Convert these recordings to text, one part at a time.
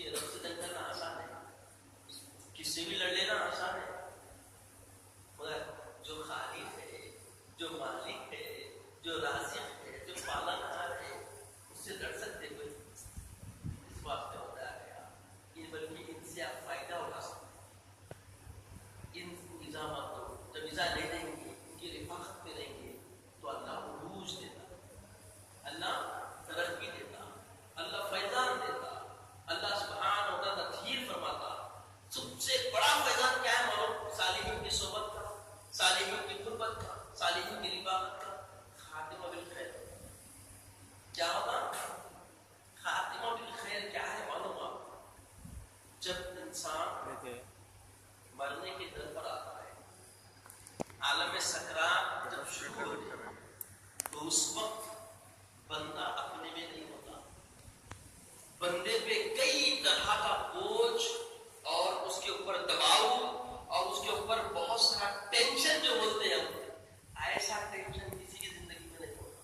کہ رب سے جنگ کرنا آسان ہے، کس سے بھی لڑ لینا آسان ہے، مگر جو خالق ہے، جو مالک ہے، جو رازق ہے، جو پالنہار ہے، اس سے لڑ سکتے کوئی؟ اس واسطے ہوتا ہے کہ بلکہ ان سے آپ فائدہ اٹھا سکتے ہیں۔ ان نظامات کو جب نظام لے لیں گے، ان کی رفاقت میں رہیں گے تو اللہ عروج دیتا، اللہ ترقی دیتا، اللہ فیضان دیتا، اللہ سبحانہ و تعالیٰ تطہیر فرماتا۔ سب سے بڑا فیضان کیا ہے معلوم؟ صالحین کی صحبت کا، صالحین کی قربت کا، صالحین کی رفاقت کا، خاتمہ بالخیر۔ کیا ہوگا خاتمہ بالخیر؟ کیا ہے معلوم آپ؟ جب انسان مرنے کے در پر آتا ہے، عالم سکرات جب شروع ہوتی ہے تو اس وقت بندہ اپنے میں نہیں ہوتا، بندے پہ کئی طرح کا بوجھ اور اس کے اوپر دباؤ اور اس کے اوپر بہت سارا ٹینشن جو بولتے ہیں ہم، ایسا ٹینشن کسی کی زندگی میں نہیں ہوتا۔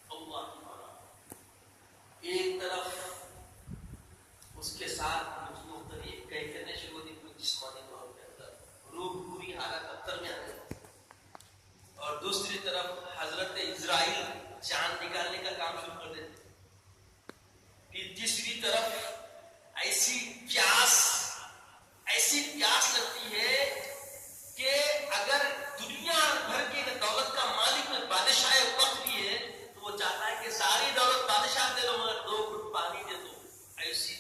اللہ کی بات، ایک طرف اس کے ساتھ مختلف کیفیتیں شروع ہوتی، کوئی جسمانی طور کے اندر روح پوری حالت ابتر میں آ گئی، اور دوسری طرف حضرت اسرائیل جان نکالنے کا کام شروع کر دیتے، پھر تیسری طرف ایسی پیاس لگتی ہے کہ اگر دنیا بھر کی دولت کا مالک میں بادشاہ وقت بھی ہے تو وہ چاہتا ہے کہ ساری دولت بادشاہ دے دو مگر 2 گھٹ پانی دے دو۔ ایسی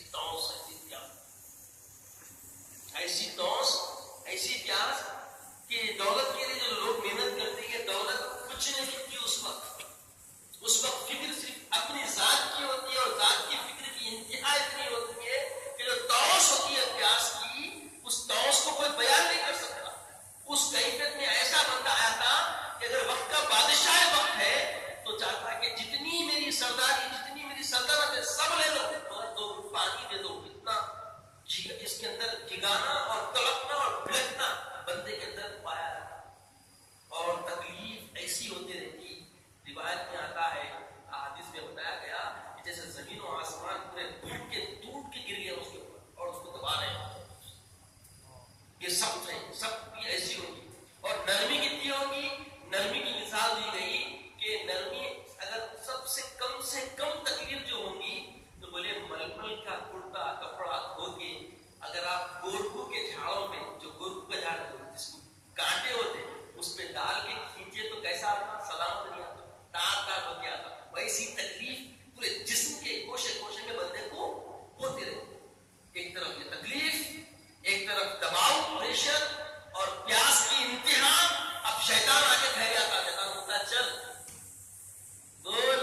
توس، ایسی پیاس کہ دولت کے لیے جو لوگ محنت کرتے ہیں، دولت کچھ نہیں ہوتی اس وقت فکر صرف اپنی ذات کی ہوتی ہے، اور ذات کی فکر کی انتہا اتنی ہوتی ہے کہ جو توس ہوتی ہے پیاس کی، اس توس کو کوئی بیان نہیں کر سکتا۔ اس کیفیت میں ایسا بندہ آیا تھا کہ اگر وقت کا بادشاہ وقت ہے تو چاہتا ہے کہ جتنی میری سرداری، جتنی میری سلطنت ہے سب لے لو مگر 2 گھٹ پانی دے دو۔ اتنا اس کے اندر جگانا اور تڑپنا اور بھڑکنا بندے کے اندر پایا جاتا، اور تکلیف ایسی ہوتی رہتی۔ روایت میں آتا ہے، احادیث میں بتایا گیا کہ جیسے زمین و آسمان پورے ٹوٹ کے گر گیا اس کے اوپر اور اس کو دبا رہے ہیں، یہ سب بھی ایسی ہوگی۔ اور نرمی کتنی ہوگی؟ نرمی کی مثال دی گئی کہ نرمی اگر سب سے کم تکلیف جو ہوگی تو بولے ململ کا کرتا کپڑا دھو کے اگر آپ گورکھو کے جھاڑوں میں، جو گورکھو کا جھاڑ جس کو کانٹے ہوتے اس میں ڈال کے کھینچے تو کیسا آتا؟ سلامت نہیں آتا، تار ہو گیا تھا۔ ویسی تکلیف پورے جسم کے کوشے میں بندے کو ہوتی رہتی، ایک طرف یہ تکلیف، ایک طرف دباؤ، پریشر اور پیاس کی انتہا۔ اب شیطان آگے ٹھہر جاتا، شیطان ہوتا چل بول،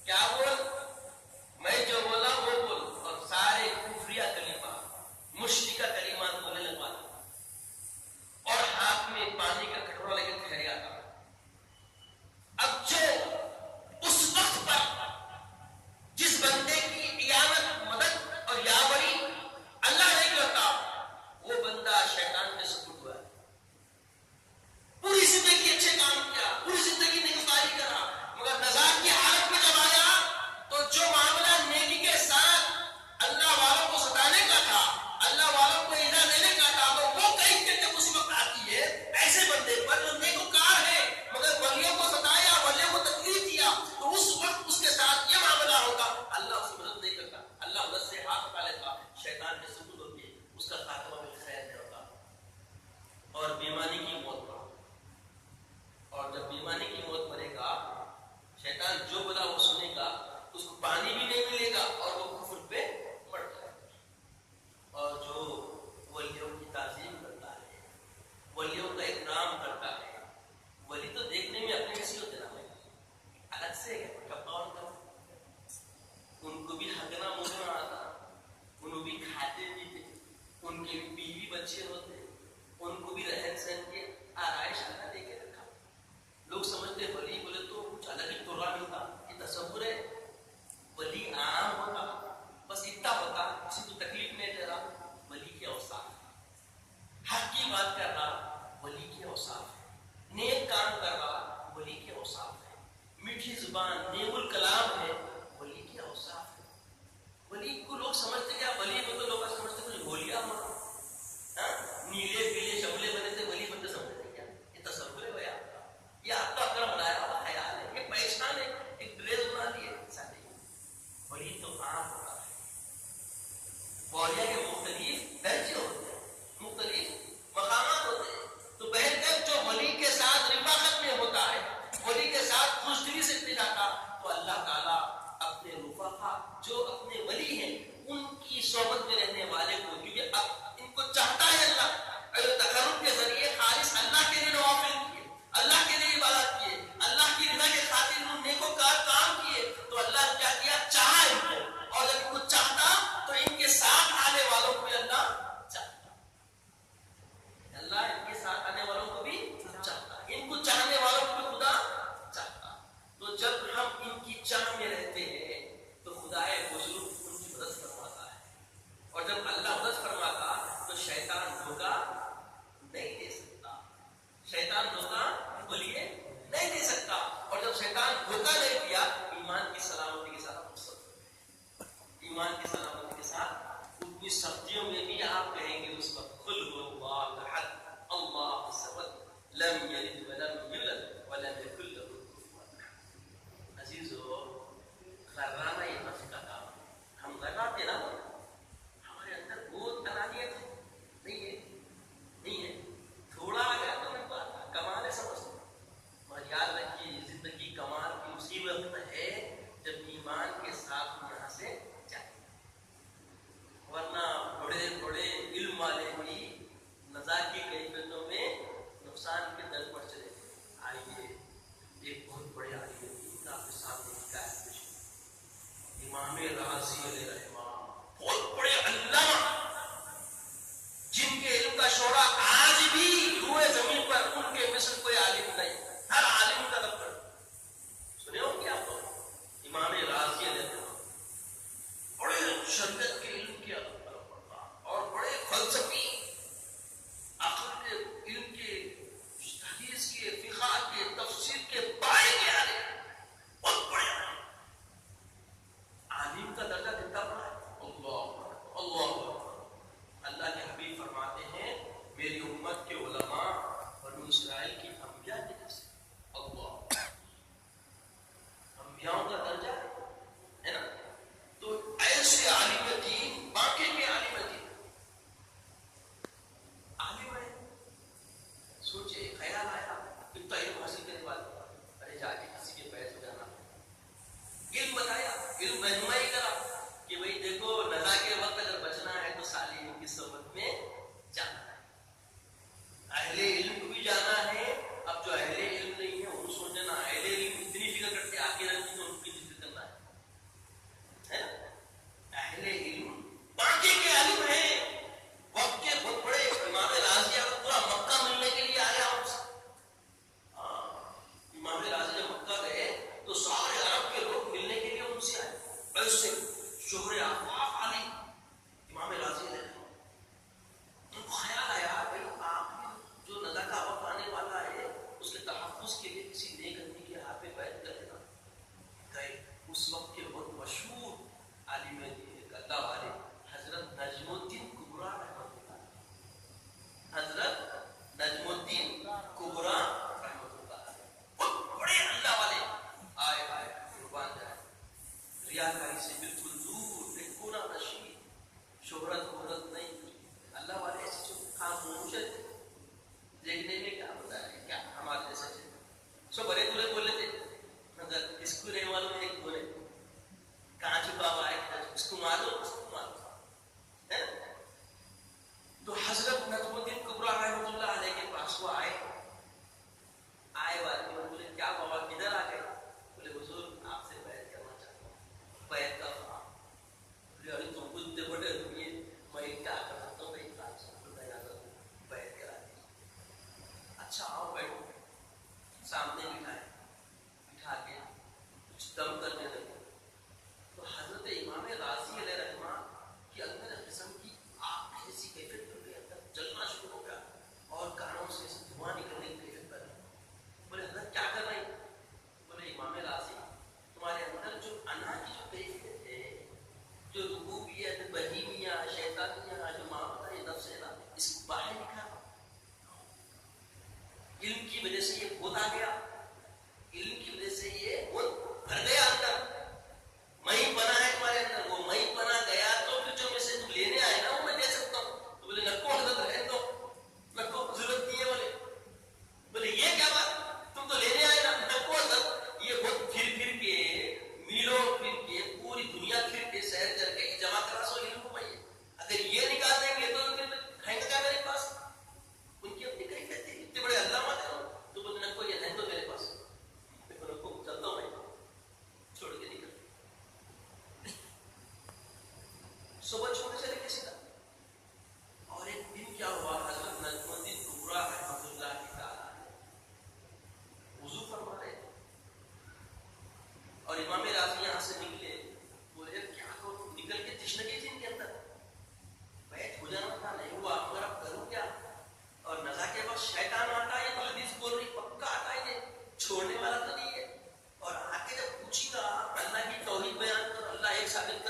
کیا بول؟ میں جو بولا وہ بول، اور سارے کفریہ کلمات، مشرکہ کلمات بولنے لگواتا، اور ہاتھ میں پانی کا کٹورا لے کے ٹھہر جاتا۔ اب جو اس وقت پر جس بندے کی اعانت، مدد اور یاوری اللہ نہیں کرتا، وہ بندہ شیطان کے سپرد ہوا ہے۔ پوری زندگی اچھے کام کیا، پوری زندگی نیکوکاری کرا، مگر نزاعت کی حالت میں جب آیا تو جو معاملہ نیکی کے ساتھ اللہ والوں کو ستانے کا تھا، اللہ والوں کو ایذا دینے کا تھا، تو وہ کیفیت جب اس وقت آتی ہے ایسے بندے پر جو نیکوکار ہے مگر ولیوں کو ستایا، ولیوں کو تکلیف دیا، تو اس وقت اس کے ساتھ یہ معاملہ ہوگا، اللہ اس کی مدد نہیں کرتا، اللہ مدد سے ہاتھ اٹھا لیتا، شیطان کے سپرد ہوتی ہے، اس کا خاتمہ میں خیر نہیں ہوتا، اور بیمانی کی موت پر۔ اور جب بیمانی کی موت مرے گا، شیطان جو بولا وہ سنے گا، اس کو پانی بھی نہیں ملے گا اور وہ کفر پہ مر جائے گا۔ اور جو ولیوں کی تعظیم کرتا ہے، ولیوں کا احترام کرتا ہے، ولی تو دیکھنے میں اپنے کیسی ہوتے نا الگ سے کپڑا کا، ان کو بھی ہگنا مونگنا آتا، ان کو بھی کھاتے بھی تھے، ان کے بیوی بچے ہوتے، ان کو بھی رہن سہن کے آرائش اللہ دے کے رکھا۔ لوگ سمجھتے ولی بولے تو کچھ الگ ہی ترا ملتا، یہ تصور ہے۔ ولی عام ہوتا، بس اتنا ہوتا، کسی کو تکلیف نہیں دے رہا، ولی کے اوصاف، حق کی بات کر رہا، ولی کے اوصاف ہے، نیک کام کر رہا، ولی کے اوصاف ہے، میٹھی زبان، نیب الکلام ہے، ولی کے اوصاف ہے۔ ولی کو لوگ سمجھتے عام ہوتا ہے. اولیاء کے مختلف درجے ہوتے ہیں, مختلف مقامات ہوتے ہیں. تو بہتر جو ولی کے ساتھ رفاقت میں ہوتا ہے, ولی کے ساتھ خوش دلی سے پیش آتا, تو اللہ تعالیٰ اپنے رفقا جو اپنے ولی ہیں ان کی صحبت میں رہنے والے کو, کیونکہ اب ان کو چاہتا ہے اللہ تقرب کے ذریعے خالص اللہ کے لیے نوافل کیے, اللہ کے لیے عبادت کیے, اللہ کی رضا کے خاطر انہوں نے نیکوکار کام کیے, تو اللہ کیا کیا, چاہا ان کو, اور جب ان کو چاہتا تو ان کے ساتھ آنے والوں کو اللہ چاہتا, اللہ ان کے ساتھ آنے والوں کو بھی چاہتا, ان کو چاہنے والوں کو بھی خدا چاہتا. تو جب ہم ان کی چاہ میں رہتے ہیں تو خدا بزرگ ان کی مدد فرماتا ہے, اور جب اللہ مدد فرماتا تو شیطان دھوکہ نہیں دے سکتا, شیطان دھوکہ بولیے نہیں دے سکتا. اور جب شیطان دھوکہ نہیں دیا, ایمان کی سلامتی کے ساتھ مقصد, ایمان کی سلامتی کے ساتھ ان کی سختیوں میں بھی آپ کہیں گے اس وقت قل هو اللہ احد اللہ الصمد لم یلد ولم یولد ولم یکن له کفوا احد. عزیزو, غرانا یہ نفس کا کام, ہم غراتے نا, ہمارے اندر بہت انانیت ہے, نہیں ہے, نہیں ہے, تھوڑا آ گیا تو میرے کو کمال ہے سمجھتے, مگر یاد رکھیے زندگی کمال کی اسی وقت ہے جب ایمان کے ساتھ یہاں سے جائیں, ورنہ بڑے بڑے علم والے بھی نزا کی کیفیتوں میں نقصان کے در پر چلے گئے. آئیے ایک بہت بڑے عالم کا آپ کے سامنے حکایت پیش کریں. امام رازی علیہ رحمہ, بہت بڑے علامہ جن کے علم کا شعرا آج بھی روئے زمین پر ان کے مثل کوئی عالم نہیں, ہر عالم کا دفتر سنے ہوں گے آپ لوگ. امام رازی علیہ رحمہ بڑے شدت کے علم کے اور بڑے فلسفی عقل کے علم کے حدیث کے فقہ کے تفسیر کے بارے کے عالم, بہت بڑے عالم کا درجہ کتنا بڑا ہے. اللہ اللہ اللہ کے حبیب فرماتے ہیں میری امت کے علماء بنو اسرائیل کی انبیاء کے جیسے. اللہ, انبیاؤں کا درجہ ہے نا. تو ایسے عالم دین, باقی کے عالم دین عالم ہے, سوچے خیال آیا کتنا علم حاصل کرنے والے, ارے جا کے کسی کے پیس ہو جانا, علم بتایا, علم رہنمائی کرا کہ بھئی دیکھو نزا کے وقت اگر بچنا ہے تو صالحین کی صحبت میں جانا ہے, اہل علم کو بھی جانا ہے. اب جو اہل علم نہیں ہے وہ سوچنا اہل علم اتنی فکر کرتے آخرت کی تو ان کی فکر کرنا ہے. اہل علم باقی کے عالم ہیں, وقت کے بہت بڑے امام رازی پورا مکہ ملنے کے لیے آیا ہم سے. امام رازی جب مکہ گئے تو سارے عرب کے لوگ ملنے کے لیے ان سے آئے, ایسے شہر آفاق علی امام رازی نے ان کو خیال آیا بھائی آپ جو نزا کا وقت آنے والا ہے اس کے تحفظ کے لیے کسی نیک آدمی کے ہاتھ پہ بیعت کر دینا. گئے, اس وقت کے بہت مشہور عالم اللہ والے حضرت نجم الدین کبرا رحمۃ اللہ, حضرت نجم الدین کبرا رحمۃ اللہ, بہت بڑے اللہ والے آئے آئے قربان جائے, ریاکاری سے بالکل دور, ایک کونا نشین, شہرت وہرت نہیں, اللہ والے ایسے خاموش تھے, دیکھنے میں کیا ہوتا ہے, کیا ہمارے جیسے سو بڑے دورے بولے تھے, مگر اس کو نہیں معلوم ایک بولے کہاں چھپا ہوا ہے, اس کو معلوم, اس کو معلوم ہے. تو حضرت نجم الدین کبرا رحمۃ اللہ علیہ کے پاس وہ آئے بعد میں بولے کیا بابا کدھر آ گئے, بولے حضور آپ سے بیعت کرنا چاہتا ہوں. بیعت کا خواب, بولے ابھی تم کو اتنے بڑے آدمی ہیں, میں کیا کر سکتا ہوں, بیعت کرا دی. اچھا آؤ بیٹھو, سامنے بٹھا کے کچھ دم کرنے لگے. تو حضرت امام رازی علیہ رحمہ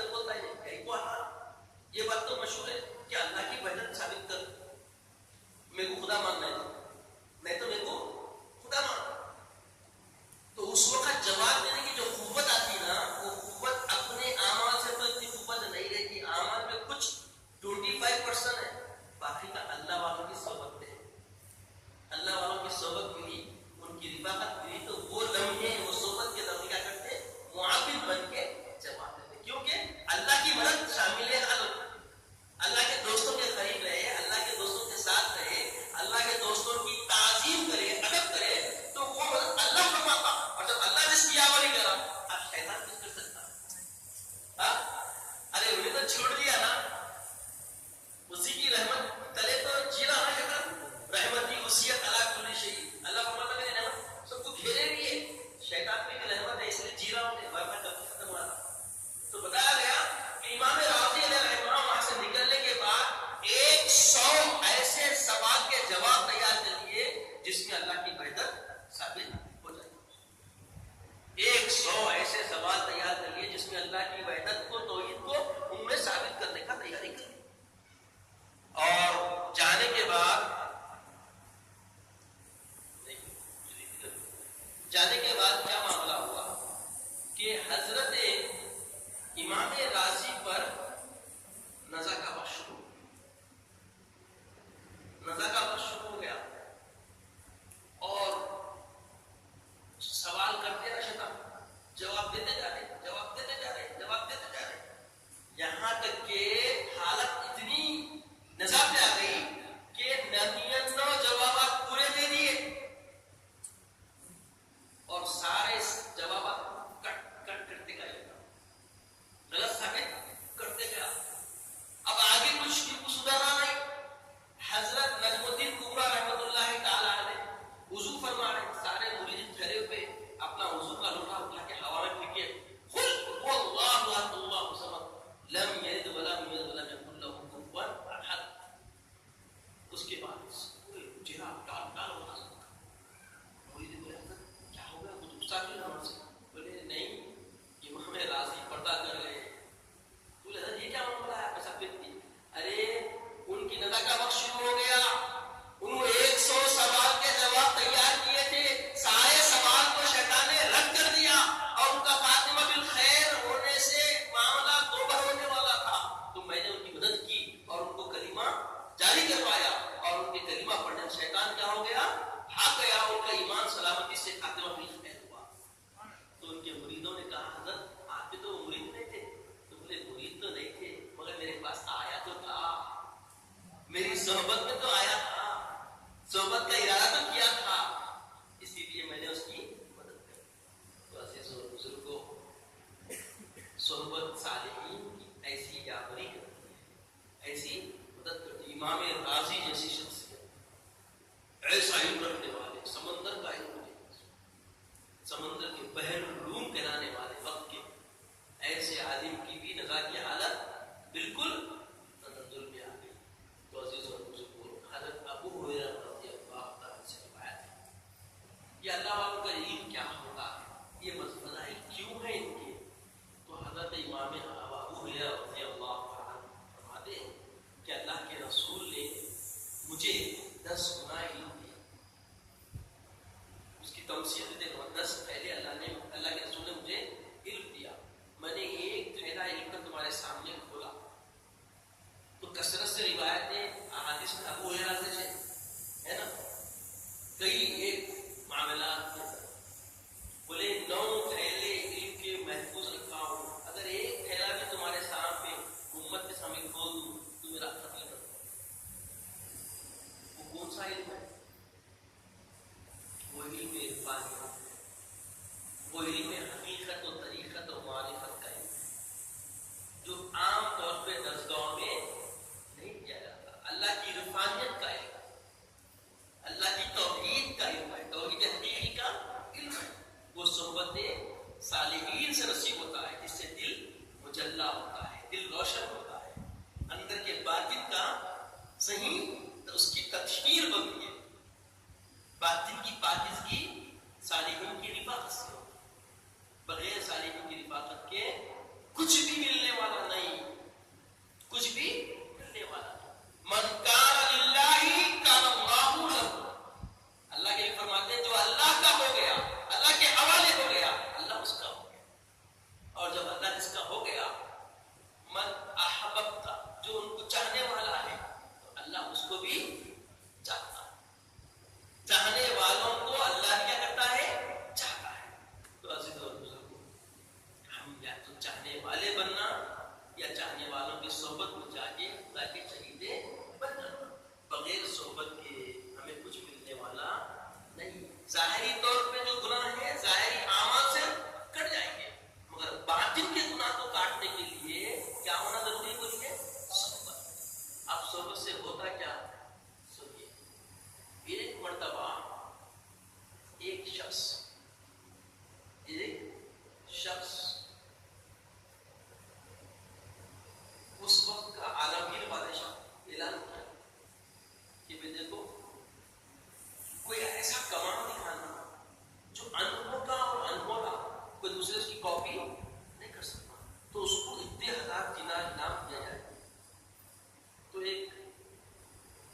کر بولتا ہے کہیں کو آتا. یہ بات تو مشہور ہے کہ اللہ کی وحدت ثابت کر میرے کو خدا ماننا ہے میں تو میرے کو خدا ماننا. تو اس وقت جواب دینے کی جو قوت آتی نا وہ قوت اپنے اعمال سے تو اتنی قوت نہیں رہتی. اعمال میں کچھ 25% ہے, باقی کا اللہ والوں کی صحبت میں ہے. اللہ والوں کی صحبت ملی, ان کی رفاقت ملی تو وہ لمحے وہ صحبت کے لمحے کیا کرتے معاون بن کے جواب دیتے. کیونکہ اللہ کی مدد شامل ہے اللہ کے دوستوں کے قریب رہے, اللہ کے دوستوں کے ساتھ رہے, اللہ کے دوستوں کی تعظیم کرے, ادب کرے تو وہ مدد اللہ فرماتا. اور جب اللہ نے کیا والی کرا اب شیطان کچھ کر سکتا؟ ارے انہیں تو چھوڑ دیا نا, اسی کی رحمت تلے تو جینا نہ کرتا. رحمت کی وصیت اللہ کل شیء, اللہ فرماتا میری رحمت سب کو گھیرے ہوئی ہے. شیطان پہ بھی رحمت ہے اس لیے جی رہا ہوں, ورنہ کب ختم ہوا تھا. تو بتایا گیا کہ امام راضی علیہ الرحمہ وہاں سے نکلنے کے بعد 100 ایسے سوال کے جواب تیار کر لیے جس میں اللہ کی وحدت ثابت ہو جائے. 100 ایسے سوال تیار کر لیے جس میں اللہ کی وحدت کو توحید کو ان میں ثابت کرنے کا تیاری کر لی. اور جانے کے بعد کیا معاملہ ہوا کہ حضرت امام راضی پر نزا کا وقت شروع ہو گیا اور سوال کرتے رہے شیطان, جواب دیتے جا رہے یہاں تک کہ حالت اتنی نزا پہ آ گئی کہ 99 جوابات پورے دے دیے اور سارے جوابات کٹ کرتے گئے, غلط ثابت کرتے گیا. اب آگے کچھ سدھارا نہیں. حضرت نجم الدین کبریٰ رحمۃ اللہ تعالی علیہ وضو فرما رہے, سارے مرید ٹھہرے ہوئے اپنا وضو کا لوٹا اٹھا کے ہوا میں پھینکے, قل هو اللہ احد اللہ الصمد لم یلد ولم یولد ولم یکن له کفوا احد. اس کے بعد چہرہ ٹال ہوتا سکتا. مرید بولے حضرت کیا ہو گیا, کچھ غصہ کیوں ہم سے؟ بولے نہیں امام راضی پردہ کر گئے. بولے حضرت یہ کیا معاملہ ہے, ایسا پھرتی. ارے ان کی نزا کا وقت شروع ہو گیا, انہوں 100 سوال کے جواب تیار کیے تھے, سارے سوال کو شیطان نے رد کر دیا اور ان کا خاتمہ بالخیر ہونے سے معاملہ توبہ ہونے والا تھا. تو میں نے ان کی مدد کی اور ان کو کلمہ جاری کروایا اور ان کے کلمہ پڑھنے شیطان کیا ہو گیا, بھاگ گیا, ان کا ایمان سلامتی سے خاتمہ بالخیر ہوا. تو ان کے مریدوں نے کہا حضرت آپ کے تو مرید نہیں تھے. تو بولے مرید تو نہیں تھے مگر میرے پاس آیا تو تھا, میری صحبت میں تو آیا تھا, صحبت کا ارادہ تو کیا تھا, اسی لیے میں نے اس کی مدد کری. تو عزیز و بزرگوں, صحبت صالحین کی ایسی یاوری کرتی ہے, ایسی مدد کرتی. امام راضی جیسی شخصیت, ایسا علم رکھنے والے, سمندر کا علم رکھنے, سمندر کے بحر العلوم کہلانے والے وقت کے ایسے عالم کی بھی نزا کی حالت بالکل تنزل میں آ گئی. تو عزیز و بزرگوں, حضرت ابو ہریرہ رضی اللہ تعالیٰ سے روایت ہے یہ اللہ والوں کا علم کیا ہوگا, یہ مذاہب کیوں ہیں ان کے. تو حضرت امام ابو ہریرہ رضی اللہ تعالیٰ فرماتے ہیں کہ اللہ کے رسول نے مجھے 10 گنا علم دیا. اس کی تمثیل دیکھو, 10 پہلے اللہ کے رسول نے مجھے علم دیا, میں نے ایک تھیلا علم کا تمہارے سامنے کھولا. تو کثرت سے روایتیں احادیث میں ابو ہریرہ سے ہے نا, کئی ایک معاملات میں بولے 9 تھیلے علم کے محفوظ رکھا ہوں, اگر ایک تھیلا بھی تمہارے سامنے امت کے سامنے کھول دوں تو میرا ختم کر دو. وہ کون سا علم ہے؟ وہ علم عرفانیات ہے, وہ علم حقیقت و طریقت و معرفت کا علم ہے جو عام طور پہ درسگاہوں میں نہیں کیا جاتا. اللہ کی عرفانیت کا علم ہے, اللہ کی توحید کا علم ہے, توحید حقیقی کا علم ہے. وہ صحبت صالحین سے نصیب ہوتا ہے جس سے دل مجلہ ہوتا ہے, دل روشن ہوتا ہے, اندر کے باطن کا صحیح اس کی تطہیر بنتی ہے. باطن کی پاکیزگی صالحین کی رفاقت سے ہوتی ہے, بغیر صالحین کی رفاقت کے کچھ بھی ملنے والا نہیں، کچھ بھی ملنے والا نہیں۔ من کان للہ کان اللہ لہ، اللہ کے لیے فرماتے ہیں جو اللہ کا ہو گیا، اللہ کے حوالے ہو گیا، اللہ اس کا ہو گیا۔ اور جب اللہ اس کا ہو گیا، من احببتا، جو ان کو چاہنے والا ہے تو اللہ اس کو بھی چاہتا ہے۔ چاہنے والوں کو اللہ کیا کرتا ہے؟ چاہتا ہے۔ تو عزیز اور بزرگوں، ہم یا تو چاہنے والے بننا یا چاہنے والوں کی صحبت میں جا کے خدا کے چہیتے بن جانا۔ بغیر صحبت کے ہمیں کچھ ملنے والا نہیں۔ ظاہری طور پہ جو گناہ ہے ظاہری اعمال سے کٹ جائیں گے، مگر باطن کے گناہ کو کاٹنے کے لیے کیا ہونا ضروری بولیے؟ صحبت۔ اب صحبت سے ہوتا کیا؟ سنیے، ایک مرتبہ ایک شخص اس وقت کا عالمگیر بادشاہ اعلان کیا کہ بھئی دیکھو، کوئی ایسا کمال دکھانا جو انمولا اور انمولا کوئی دوسرے اس کی کاپی نہیں کر سکتا، تو اس کو اتنے ہزار دینار انعام دیا جائے۔ تو ایک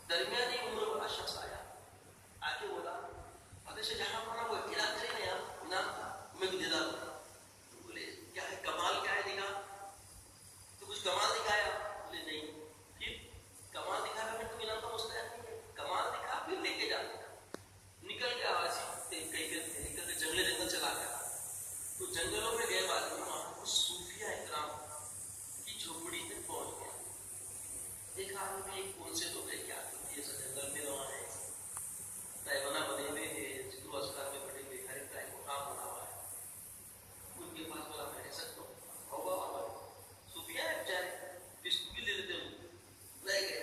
درمیانی عمر والا شخص آیا، آ کے بولا بادشاہ جہاں پڑا وہ اعلان کرے نا انعام میں بھی دے دوں۔ تو بولے کیا ہے کمال، کیا ہے دکھا؟ تو کچھ کمال دکھایا؟ بولے نہیں۔ پھر کمال دکھا کر تو انعام کا مستحق نہیں ہے، کمال دکھا پھر لے کے جاتا۔ نکل گیا نکل کے جنگل چلا گیا۔ تو جنگلوں میں گئے بعد میں وہاں کچھ صوفیہ اکرام کی جھوپڑی میں پہنچ گیا۔ دیکھا آدمی کون سے تو کیا یہ سب جنگل میں وہاں ہے، ٹائبنا بنے ہوئے ہیں، ذکر و اذکار میں بڑے ہوئے، ہر ٹائم مقام بنا ہوا ہے۔ ان کے پاس بولا میں رہ سکتا ہوں، ہوگا صوفیہ ہے بیچارے، اس کو بھی لے لیتے ہوں۔ رہ گئے،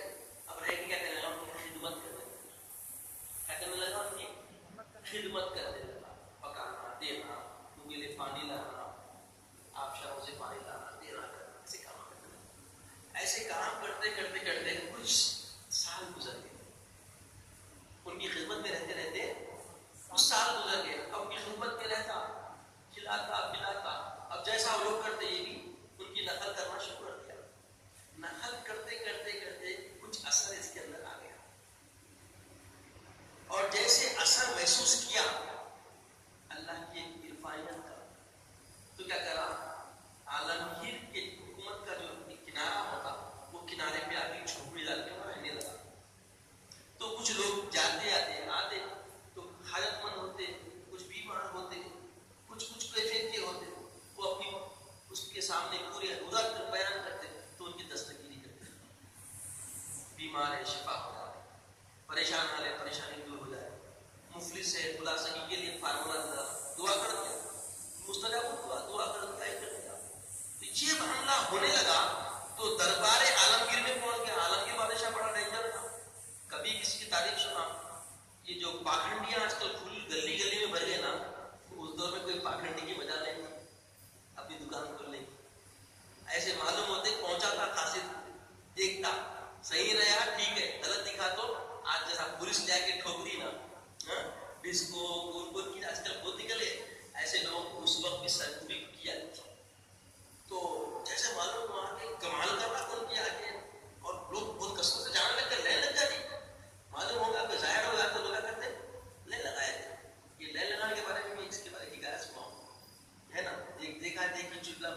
اب رہ کے کیا کرنے لگا؟ ان کی خدمت کرنے لگا۔ کیا کرنے لگا؟ ان کی خدمت کرنے لگا، پکانا، دینا، ان کے لیے پانی لانا، آپ شہروں سے پانی لانا، دینا کرنا، ایسے کام کرنے لگا۔ ایسے کام کرتے کرتے کرتے کچھ سال گزر گئے، ان کی خدمت میں رہتے رہتے کچھ سال گزر گئے۔ اب ان کی خدمت میں رہتا، کھلاتا پلاتا، اب جیسا وہ لوگ کرتے یہ بھی ان کی نقل کرنا شروع کر دیا۔ نقل کرتے کرتے کرتے کچھ اثر اس کے اندر آ گیا، اور جیسے اثر محسوس کیا اللہ کی ایک عرفانیت کا، تو کیا کرا؟ عالمگیر کے حکومت کا جو کنارہ ہوتا وہ کنارے پہ آ کے جھوپڑی ڈال کے وہاں رہنے لگا۔ تو کچھ لوگ جاتے آتے آتے تو حاجت مند ہوتے، کچھ بیمار ہوتے، کچھ کیفیت کے ہوتے، وہ اپنی اس کے سامنے پورے ادھر بیان کرتے تو ان کی دستگیری کرتے، بیمار ہے شفا ہو جائے، پریشان حال ہے پریشانی دور ہو جائے، مفلس ہے بلا سکی کے لیے فارمولا دعا کر دیا، مستجاب دعا دعا کر دیا۔ تو یہ معاملہ ہونے لگا تو دربار عالمگیر میں پہنچ گیا۔ عالمگیر بادشاہ بڑا ڈینجر تھا۔ کبھی کسی کی تعریف سنا، یہ جو پاکھنڈیاں آج کل پھول گلی گلی میں بھر گئے نا، اس دور میں کوئی پاکھنڈی کی وجہ نہیں تھی اپنی دکان کھولنے کی۔ ایسے معلوم ہوتے پہنچا تھا قاصد، دیکھتا صحیح رہا ٹھیک ہے، غلط دکھا تو آج جیسا پولیس لے کے ٹھوکری نا، ڈسکو گول کی آج کل بہت نکلے، ایسے لوگ اس وقت بھی سرکوبی کیا تھا۔ تو جیسے معلوم ہوا کہ کمال کر رہا کون کیا آگے، اور لوگ بہت کسوں سے جانے لگ کر لے لگ جاتی، معلوم ہوگا کہ ظاہر ہوگا تو لوگ کرتے لے لگائے تھے۔ یہ لے لگانے کے بارے میں اس کے بارے کی گائے سنا ہے نا، دیکھا دیکھی چلا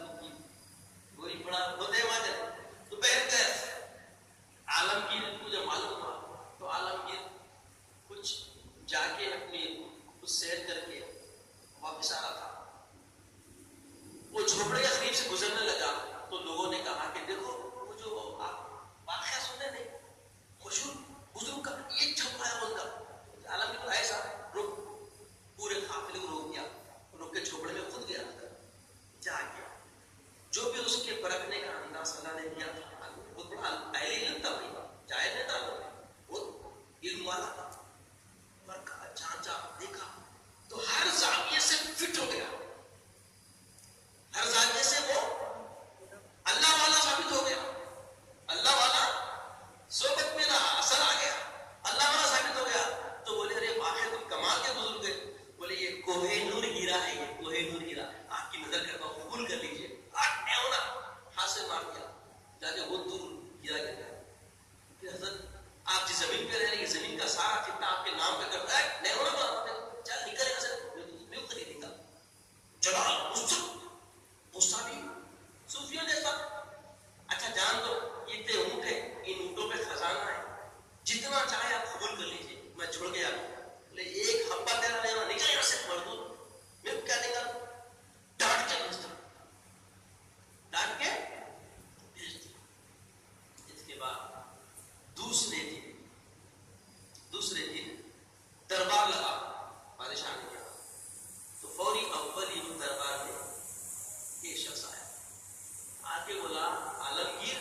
جا کے وہ دور گرا گیا کہ حضرت آپ جس زمین پہ رہ رہے ہیں زمین کا سارا خطہ آپ کے نام پہ کرتا ہے، نہیں ہونا بنا چل نکل یہاں سے، میں خریدے گا جلال غصہ بھی صوفیوں جیسا. اچھا جان دو یہ اتنے اونٹ ہے، ان اونٹوں پہ خزانہ ہے، جتنا چاہے آپ قبول کر لیجیے، میں چھوڑ کے آ گیا، ایک ہفتہ تیرا لینا نکل یہاں سے مردود. میں کیا دیں گا ڈانٹ کے بھیجتا، ڈانٹ کے بھیجتا. اس کے بعد دوسرے دن دربار لگا بادشاہ نے کیا تو فوری اول ہی دربار میں ایک شخص آیا، آ کے بولا عالمگیر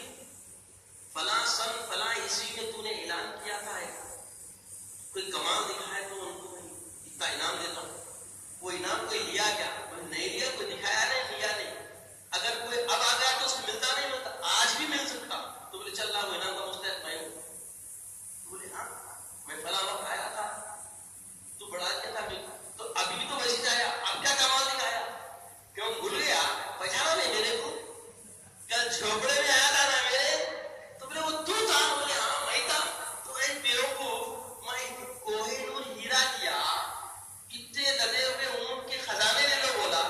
فلاں سن فلاں عیسوی میں تو نے اعلان کیا تھا کوئی کمال دکھائے تو ان کو اتنا انعام دیتا ہوں. وہ انعام کوئی لیا کیا؟ نہیں لیا، کوئی دکھایا نہیں، لیا نہیں. اگر کوئی اب آ گیا تو اس کو ملتا نہیں ملتا، آج بھی مل سکتا. تو بولے چل رہا وہ انعام کا مستحق میں ہوں. بولے ہاں میں فلاں وقت آیا تھا تو بڑا کیا تھا، تو ابھی بھی تو ویسے آیا، اب کیا کمال دکھایا؟ کیوں بھول گیا؟ پہچانا نہیں میرے کو؟ کل جھوپڑے میں آیا تھا نا میرے، تو بولے وہ تو تھا؟ بولے ہاں میں تھا. تو اے بیوقوف، میں کوہ نور ہیرا کیا، اتنے لدے ہوئے اونٹ کے خزانے لے لو بولا،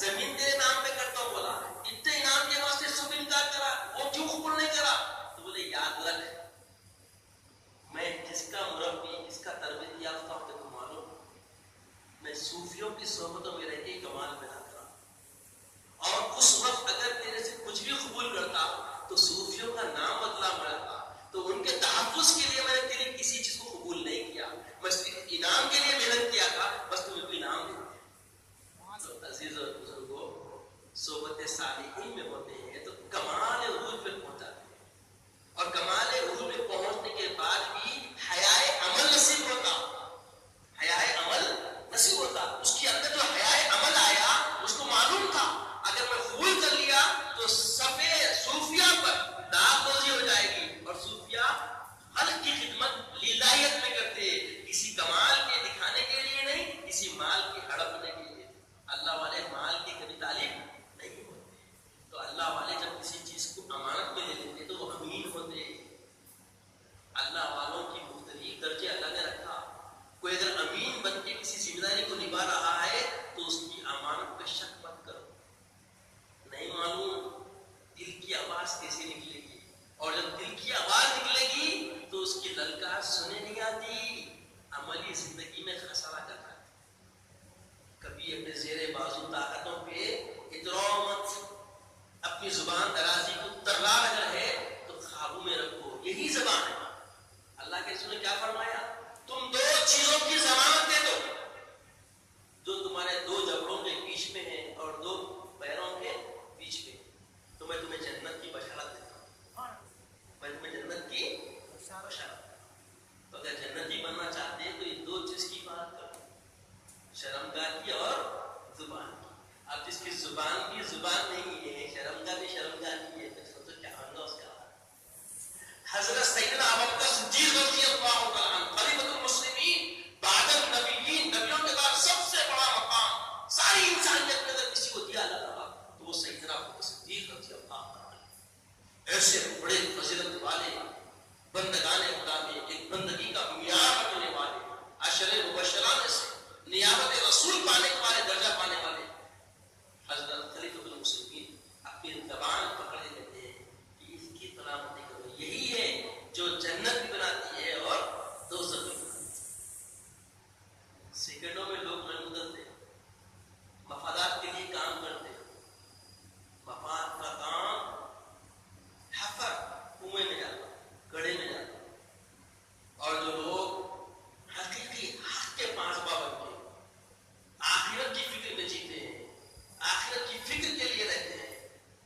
زمین تیرے نام پہ کرتا ہوں بولا، اتنے انعام کے واسطے سب انکار کرا، وہ کیوں قبول نہیں کرا؟ تو بولے یاد رکھ میں جس کا مربی، جس کا تربیت یافتہ ہوں تو معلوم میں صوفیوں کی صحبتوں میں رہ کے کمال پیدا کرا. اور اس وقت اگر تیرے سے کچھ بھی قبول کرتا تو صوفیوں کا نام بدلا مڑتا، تو ان کے تحفظ کے لیے میں نے تیری کسی چیز کو قبول نہیں کیا، بس انعام کے لیے محنت کیا تھا، بس تمہیں کوئی انعام دے. تو عزیز اور بزرگوں، صحبت صالحین میں ہوتے ہیں تو کمال عروج پہ پہنچاتے ہیں، اور کمال عروج پہ پہنچنے کے بعد بھی حیائے عمل نصیب ہوتا، حیائے عمل نصیب ہوتا. اس کے اندر جو حیائے عمل آیا اس کو معلوم تھا اگر میں قبول کر لیا تو صفے صوفیہ پر داغ بازی ہو جائے گی، اور صوفیہ خلق کی خدمت للہیت میں کرتے، کسی کمال کے دکھانے کے لیے نہیں، کسی مال کی ہڑپنے کے لیے. اللہ والے مال کی کبھی تعلیم نہیں ہوتے. تو اللہ والے جب کسی چیز کو امانت میں لے لیتے تو وہ امین ہوتے. اللہ والوں کی مختلف درجے اللہ نے رکھا. کوئی اگر امین بن کے کسی ذمہ داری کو نبھا رہا ہے تو اس کی امانت پہ شک مت کرو. نہیں معلوم دل کی آواز کیسے نکلے گی، اور جب دل کی آواز نکلے گی تو اس کی للکار سنے نہیں آتی، عملی زندگی میں خسارہ کرتا ہے. کبھی اپنے زیر بازو طاقتوں پہ اتراؤ مت، اپنی زبان درازی کو ترلار اگر ہے تو قابو میں رکھو، یہی زبان ہے. اللہ کے رسول نے کیا فرمایا؟ تم دو چیزوں کی ضمانت دے دو جو تمہارے دو جبڑوں کے بیچ میں ہے اور دو پیروں کے بیچ میں، تو میں تمہیں جنت کی بشارت دیتا ہوں. میں تمہیں جنت کی بشارت. تو اگر جنتی بننا چاہتے ہیں تو یہ دو چیز کی بات کرو، شرمگاہ کی اور زبان کی. اب جس کی زبان بھی زبان نہیں ہے، شرمگاہ بھی شرمگاہ کی ہے، تو سوچو کیا ہوگا اس کا. حضرت سیدنا ابوبکر صدیق رضی اللہ تعالیٰ عنہ خلیفۃ المسلمین بعد النبیین، نبیوں کے بعد سب سے بڑا مقام ساری انسانیت میں اگر کسی کو دیا اللہ تعالیٰ تو وہ سیدنا ابوبکر صدیق رضی اللہ تعالیٰ عنہ. ایسے بڑے فضیلت والے بندگان خدا میں ایک بندگی کا معیار رکھنے والے، عشرے مبشرہ میں سے نیابت رسول پانے والے، درجہ پانے والے حضرت خلیفۃ المسلمین اپنی زبان پکڑے لیتے ہیں کہ اس کی سلامتی کرو. یہی ہے جو جنت بھی بناتی ہے اور دوزخ بھی بناتی ہے. سیکنڈوں میں لوگ نہیں بدلتے، مفادات کے لیے کام کرتے ہیں. مفاد کا کام حفر کنویں میں جاتا، گڑھے میں جاتا. اور جو لوگ حقیقی حق کے پاس پابند ہیں، آخرت کی فکر میں جیتے ہیں، آخرت کی فکر کے لیے رہتے ہیں،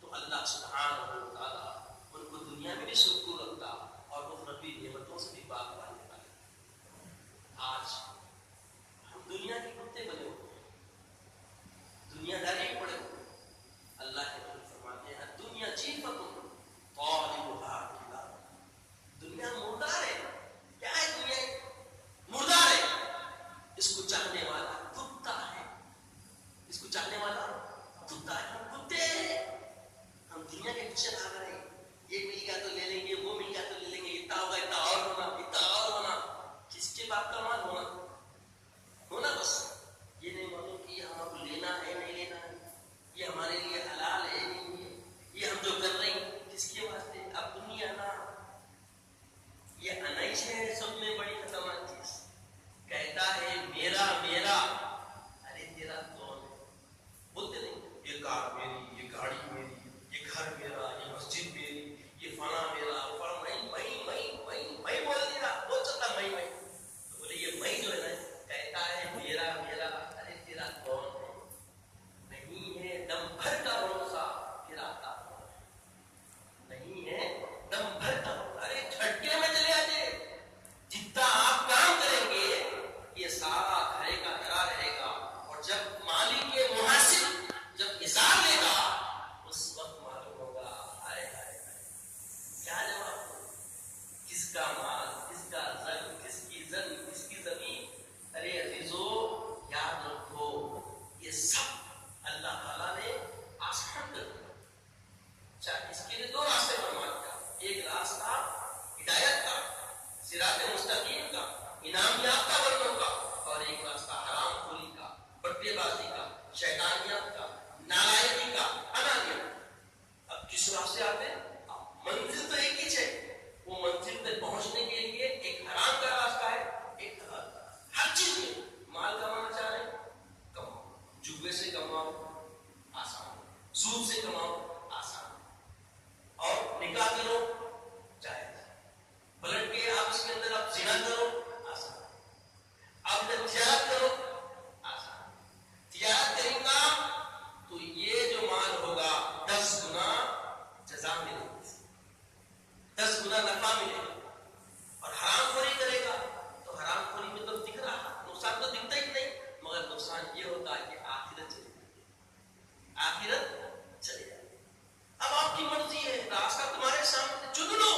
تو اللہ سبحانہ و تعالیٰ ان کو دنیا میں بھی سکون رکھتا اور اخروی نعمتوں سے بھی باغ بانے والے. آج ہم دنیا کے کتے بنے ہوئے ہیں، دنیا داری میں پڑے ہوئے ہیں. اللہ کے رسول فرماتے ہیں دنیا جیفتن طالبها کلاب. دنیا مردار ہے. کیا ہے دنیا؟ مردار ہے. اس کو چاہنے والا کتا ہے، اس کو چاہنے والا کتا ہے. ہم کتے ہیں، ہم دنیا کے پیچھے بھاگ رہے ہیں. ایک صراط مستقیم کا، انعام یافتہ بندوں کا، اور ایک راستہ حرام خوری کا، بٹے بازی کا، شیطانیت کا، نالائکی کا، انانیت۔ اب کس راستے آتے ہیں؟ منزل تو ایک ہی ہے، وہ منزل تک پہنچنے کے لیے ایک حرام کا راستہ ہے، ایک حلال کا۔ ہر چیز میں مال کمانا چاہ رہے ہیں، کماؤ، جوے سے کماؤ آسان، سود سے کماؤ آسان، اور نکاح کرو جائز، پلٹ کے آپ اس کے اندر آپ زنا کرو آسان، آپ جب تجارت کرو آسان، تجارت کریں گا تو یہ جو مال ہوگا 10 گنا جزا ملے گی، 10 گنا نفع ملے گا، اور حرام خوری کرے گا تو حرام خوری میں تو دکھ رہا، نقصان تو دکھتا ہی نہیں، مگر نقصان یہ ہوتا ہے کہ آخرت چلی جاتی ہے، آخرت چلی جاتی ہے۔ اب آپ کی مرضی ہے، راستہ تمہارے سامنے، چن لو،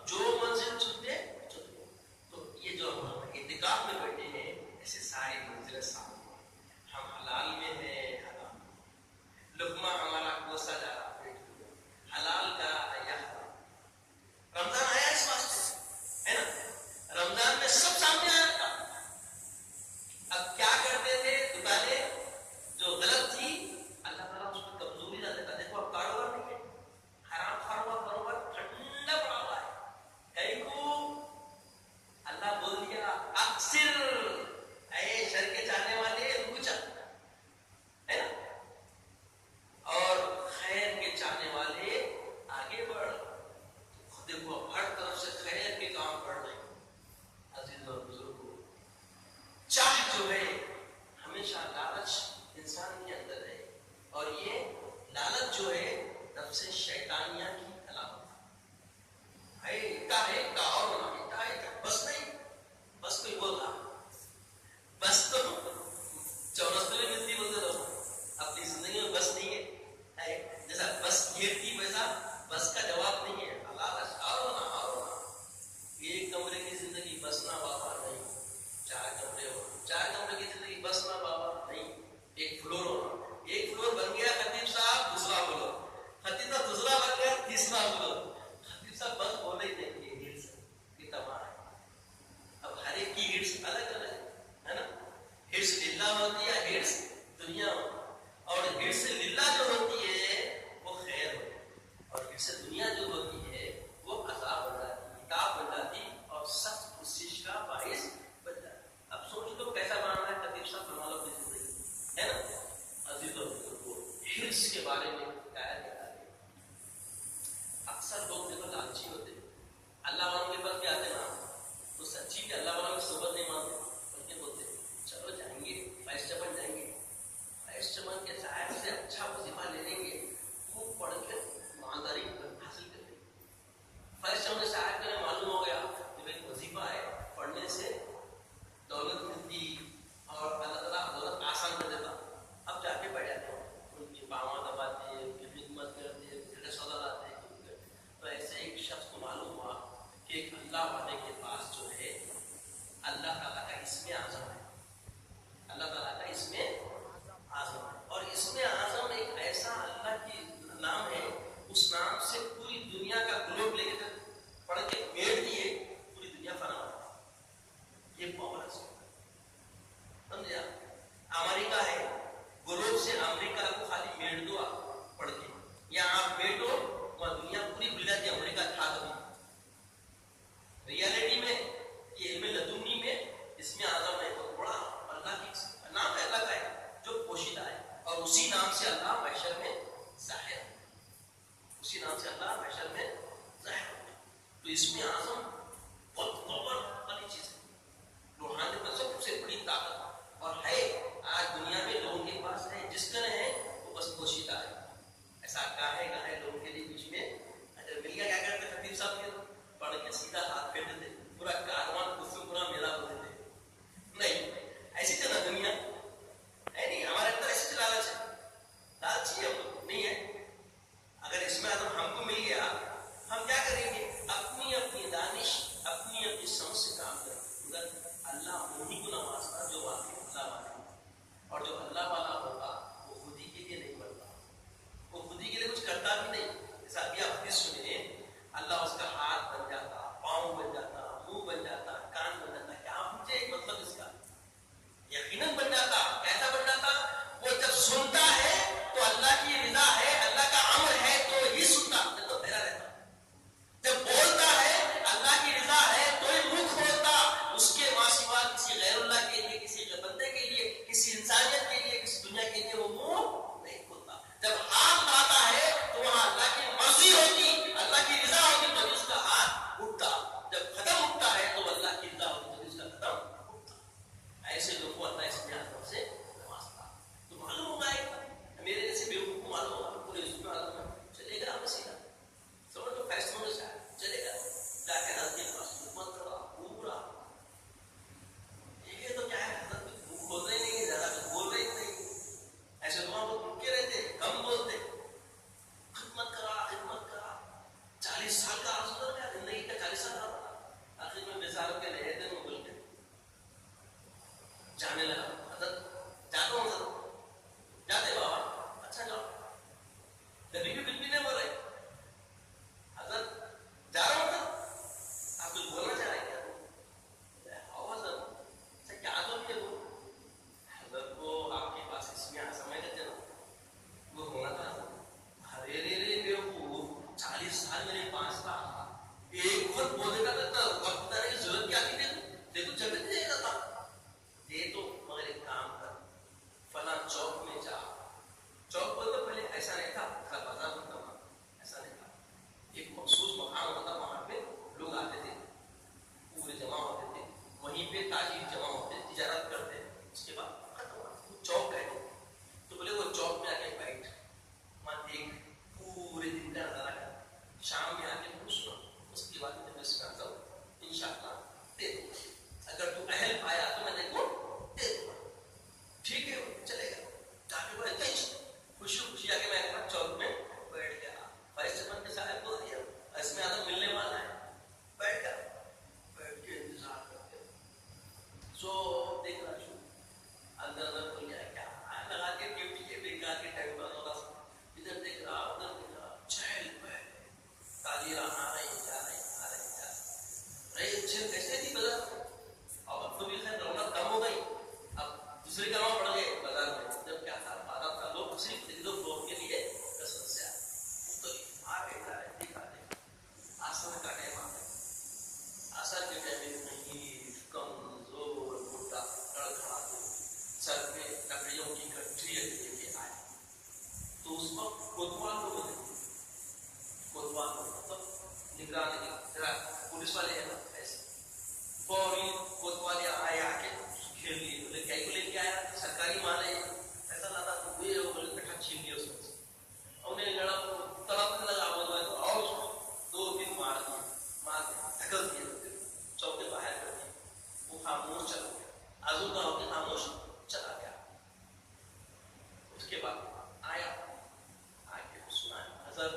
جو منزل چنتے چن لو۔ تو یہ جو ہم اعتکاف میں بیٹھے ہیں، ایسے ساری منزلیں سامنے ہیں، ہم حلال میں ہیں، حرام میں، لقمہ ہمارا کوسا جا رہا پیٹ میں، حلال کا یا حرام۔ رمضان آیا اس واسطے ہے نا، رمضان میں سب سامنے آیا تھا۔ اب کیا کرتے تھے دکانیں جو غلط تھی، اللہ تعالیٰ اس میں کمزوری نہ دیتا، دیکھو اب کاروبار نہیں ہے، حرام خواہ ہوا کاروبار ٹھنڈا پڑا ہوا ہے، کہیں کو اللہ بول دیا اکثر، اے شر کے چاہنے والے رک جا، ہے نا، اور خیر کے چاہنے والے آگے بڑھ۔ دیکھو ہر طرف سے خیر کے کام بڑھ رہے ہیں۔ عزیز اور بزرگوں، چاہ جو ہے ہمیشہ لالچ انسان کے اندر ہے، اور یہ لالچ جو ہے تب سے شیطانیہ کی علامت ہے، ایک کا اور بنا بس نہیں، بس کوئی بول رہا بس تو چورستوں میں ملتی بولتے رہو، اپنی زندگی میں بس نہیں ہے، جیسا بس گھیرتی ویسا بس کا جواب نہیں ہے، لالچ اور ہونا، ایک کمرے کی زندگی بس نہ بابا نہیں، 4 کمرے ہو، 4 کمرے کی زندگی بس نہ بابا نہیں، ایک فلور ہونا، ایک فلور بن گیا خطیب صاحب دوسرا فلور، خطیب صاحب دوسرا بن گیا تیسرا فلور، خطیب صاحب بس بولے ہی نہیں، یہ ہرس کی تمام ہے۔ اب ہر ایک کی ہرس الگ الگ ہے نا، ہرس للہ ہوتی ہے، ہرس دنیا ہوتی ہے، اور ہرس للہ جو ہوتی ہے وہ خیر ہوتی ہے، اور ہرس دنیا جو ہوتی ہے وہ عذاب بن جاتی، کتاب بن جاتی، اور سخت کوشش کا باعث بن جاتی۔ اب سوچ لو کیسا بنانا ہے خطیب صاحب فرما لو اپنی زندگی، ہے نا۔ عزیز اور بزرگوں، ہرس کے بارے میں کیا ہے، اکثر لوگ دیکھو لالچی ہوتے ہیں، اللہ والوں کے پاس بھی آتے نا تو سچی کہ اللہ والوں کی صحبت نہیں مانتے، بلکہ بولتے چلو جائیں گے فیض چمن، جائیں گے فیض چمن کے صاحب سے اچھا وظیفہ لے لیں گے، خوب پڑھ کے ایمانداری حاصل کر لیں گے۔ فیض چمن صاحب کو معلوم ہو گیا کہ ایک وظیفہ ہے، پڑھنے سے دولت ملتی اور اللہ تعالیٰ دولت آسان کر دیتا، اب جا کے بیٹھ جاتے ہیں، ان کی باواں دباتے ہیں، ان کی خدمت کرتے ہیں، گھر سودا لاتے ہیں۔ تو ایسے ایک شخص کو معلوم ہوا کہ ایک اللہ والے کے پاس جو ہے اللہ تعالیٰ کا اسم اعظم ہے، اللہ تعالیٰ کا اسم اعظم ہے، اور اسم اعظم ایک ایسا اللہ کی نام ہے، اس نام سے پوری دنیا کا گلوب لے کے پڑھ کے میڑ دیے پوری دنیا فنا ہوتی، یہ پاور ہے، سمجھے آپ؟ امریکہ ہے، گلوب سے امریکہ کو خالی میڑ دو آپ پڑھ کے، یا آپ بیٹھو وہاں دنیا پوری بھول جاتی ہے امریکہ تھا کبھی۔ ریالٹی میں یہ علم لدنی میں اس میں اعظم ہے، بہت بڑا اللہ کی نام ہے، اللہ کا ہے جو پوشیدہ ہے، اور اسی نام سے اللہ محشر میں ظاہر ہے، اسی نام سے اللہ محشر میں ظاہر ہے۔ تو اس میں اعظم بہت پاور والی چیز ہے، روحانیت میں سب سے بڑی طاقت، اور ہے آج دنیا میں لوگوں کے پاس ہے، جس طرح ہے وہ بس پوشیدہ ہے، ایسا گاہے لوگوں کے لیے بیچ میں اگر مل گیا، کیا کرتے خطیب صاحب کے پڑھ کے سیدھا ہاتھ پھیر دیتے، پورا کاروان خود سے پورا میلہ بول دیتے، نہیں ایسی تو نہ دنیا ہے، نہیں ہمارے اندر ایسی لالچ ہے، لالچی ہم نہیں ہے۔ اگر اس میں ہم کو مل گیا، ہم کیا کریں گے، اپنی اپنی دانش، اپنی اپنی سمجھ سے کام کریں، مگر اللہ انہیں کو نوازتا جو واقعی اللہ والا، اور جو اللہ والا ہوگا وہ خود ہی کے لیے نہیں بنتا، وہ خود ہی کے لیے کچھ کرتا بھی نہیں، آہستہ ایک وقت بول دیتا تھا وقت بتانے کی ضرورت کیا تھی دے تو جلدی دے دیتا تھا دے تو مگر ایک کام کر فلاں چوک میں جا چوک بولتے پہلے ایسا نہیں تھا بازار ہوتا وہاں ایسا نہیں تھا ایک مخصوص مقام ہوتا وہاں پہ لوگ آتے تھے پورے جمع ہوتے تھے وہیں پہ تاجر جمع ہوتے تجارت کرتے اس کے بعد ختم ہوا چوک کہتے تو بولے وہ چوک میں آ کے بیٹھ وہاں دیکھ پورے دن کا نظارہ کر شام میں آ کے پوچھنا اس کے بعد میں سکھاتا ہوں انشاءاللہ دے دوں اگر تو اہل پایا تو میں دیکھوں دے دوں ٹھیک ہے چلے گا جا کے بڑے خوشی خوشی آ کے میں اپنا چوک میں بیٹھ گیا وائس چیئرمین کے ساتھ بول دیا اس میں آدم ملنے والا ہے بیٹھ گیا بیٹھ کے انتظار کرتے سو دیکھ رہا چھو اندر اندر کھل گیا کیا لگا کے ڈیوٹی کے بیکار کے ٹائم پر تھوڑا سا ادھر دیکھ رہا ادھر دیکھ رہا چہل پہل تاجر آ رہے جا رہے آ رہے جا رہے اچھے کیسے تھی بازار اب تو بھی خیر رونق کم ہو گئی اب دوسری کام پڑ گئے بازار میں جب کیا تھا بازار تھا لوگ صرف ایک دو فلور کے لیے کسرت سے آئے مختلف آ گئے جا رہے دکھا دے آسان کا ٹائم آ گیا آسان کے ٹائم میں نہیں کمزور موٹا کڑکھڑا سر پہ لکڑیوں کی گٹھری لے کے آئے تو اس وقت کوتوال کو بولے کوتوال کو مطلب نگران پولیس والے ہیں نا ایسے فوری کوتوال آئے آ کے گھیر لیے بولے کیا کو لے کے آیا سرکاری مال ہے ایسا لاتا تو ہوئے بولے کٹھا چھین لیا اس میں سے انہیں لڑا تڑپ لگا بولے تو اور اس کو دو دن مار کے دھکل دیا چوک کے باہر کر دیا وہ خاموش چل گیا آزو کا ہو کے خاموش چلا گیا اس کے بعد آیا آ کے سنا حضرت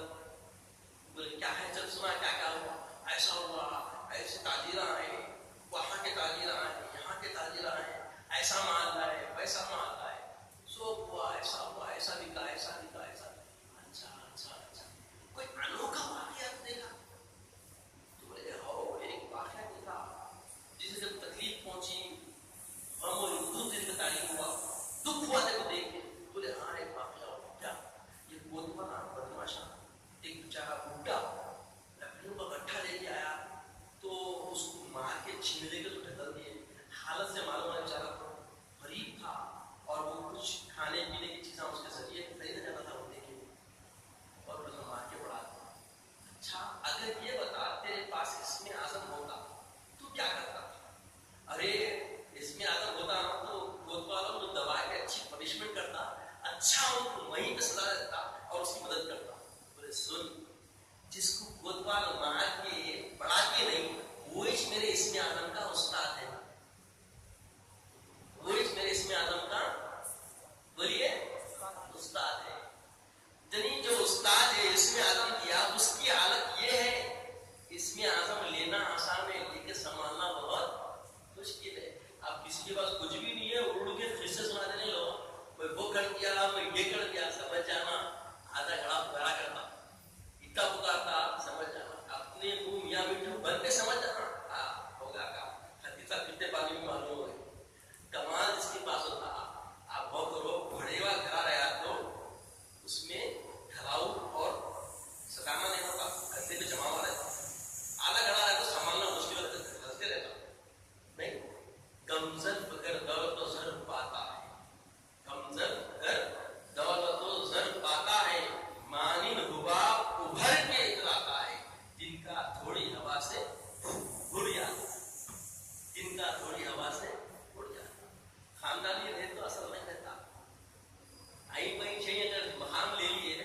بولے کیا ہے جب سنا کیا ہوا ایسا ہوا ایسے تاجر آئے وہاں کے تاجر آئے یہاں کے تاجر آئے ایسا مال لائے ویسا مال لائے سو ہوا ایسا بکا ایسا بکا ایسا اچھا اچھا اچھا کوئی انوکھا واقعہ دیکھا تو بولے ہو ایک واقعہ دیکھا جسے جب تکلیف پہنچی ہم اور اردو دل کا تعلیم ہوا دکھ ہوا دیکھو دیکھ کے بولے ہاں ایک واقعہ ہوا کیا یہ بہت بڑا بدماشا ایک بیچارہ بوڑھا لکڑیوں کا گٹھا لے کے آیا تو اس کو مار کے چھین لے کے تو ڈھکل دیے حالت سے معلوم ہے بیچارہ غریب تھا اور وہ کچھ کھانے پینے کی چیزیں اس کے ذریعے خریدا جاتا تھا وہ دیکھے اور اس نے مار کے بڑھا دیا اچھا اگر یہ بتا تیرے پاس اسم اعظم ہوتا تو کیا کرتا ارے اسم اعظم ہوتا نا تو کوتوالوں کو دبا کے اچھی پنشمنٹ کرتا اچھا ان کو وہیں پہ سزا دیتا اور اس کی مدد کرتا بولے سن جس کو کوتوال مار کے بڑھا کے نہیں وہ میرے اسم اعظم کا استاد ہے وہ میرے اسم اعظم کا بولیے استاد ہے یعنی جو استاد ہے اسم اعظم کیا اس کی حالت یہ ہے اسم اعظم لینا آسان ہے لیکن سنبھالنا بہت مشکل ہے آپ کسی کے پاس کچھ بھی نہیں ہے اڑ کے پھر سے سنا دینے لو میں وہ کر دیا میں یہ کر دیا سمجھ جانا آدھا گھڑا بڑا کرتا اتنا پکارتا سمجھ جانا اپنے منہ میاں بیٹھے بن کے سمجھ جانا ہاں ہوگا کام حدیثہ کتنے پانی میں معلوم ہو کمال جس کے پاس ہوتا آپ بہت کرو بڑے ہوا گھر رہا تو اس میں گھراؤ اور سکانا نہیں ہوتا گھنٹے پہ جمع ہوا رہتا آدھا گھڑا رہتا سنبھالنا مشکل ہوتا ہنستے رہتا نہیں گمزن بغیر دولت و زر پاتا ہے گمزن بغیر دولت و زر پاتا ہے مانن حباب ابھر کے اتراتا ہے جن کا تھوڑی ہوا سے اڑ جاتا جن کا تھوڑی ہوا سے اڑ جاتا خاندانی رہے تو اصل نہیں رہتا آئی بھائی چاہیے اگر مقام لے لیے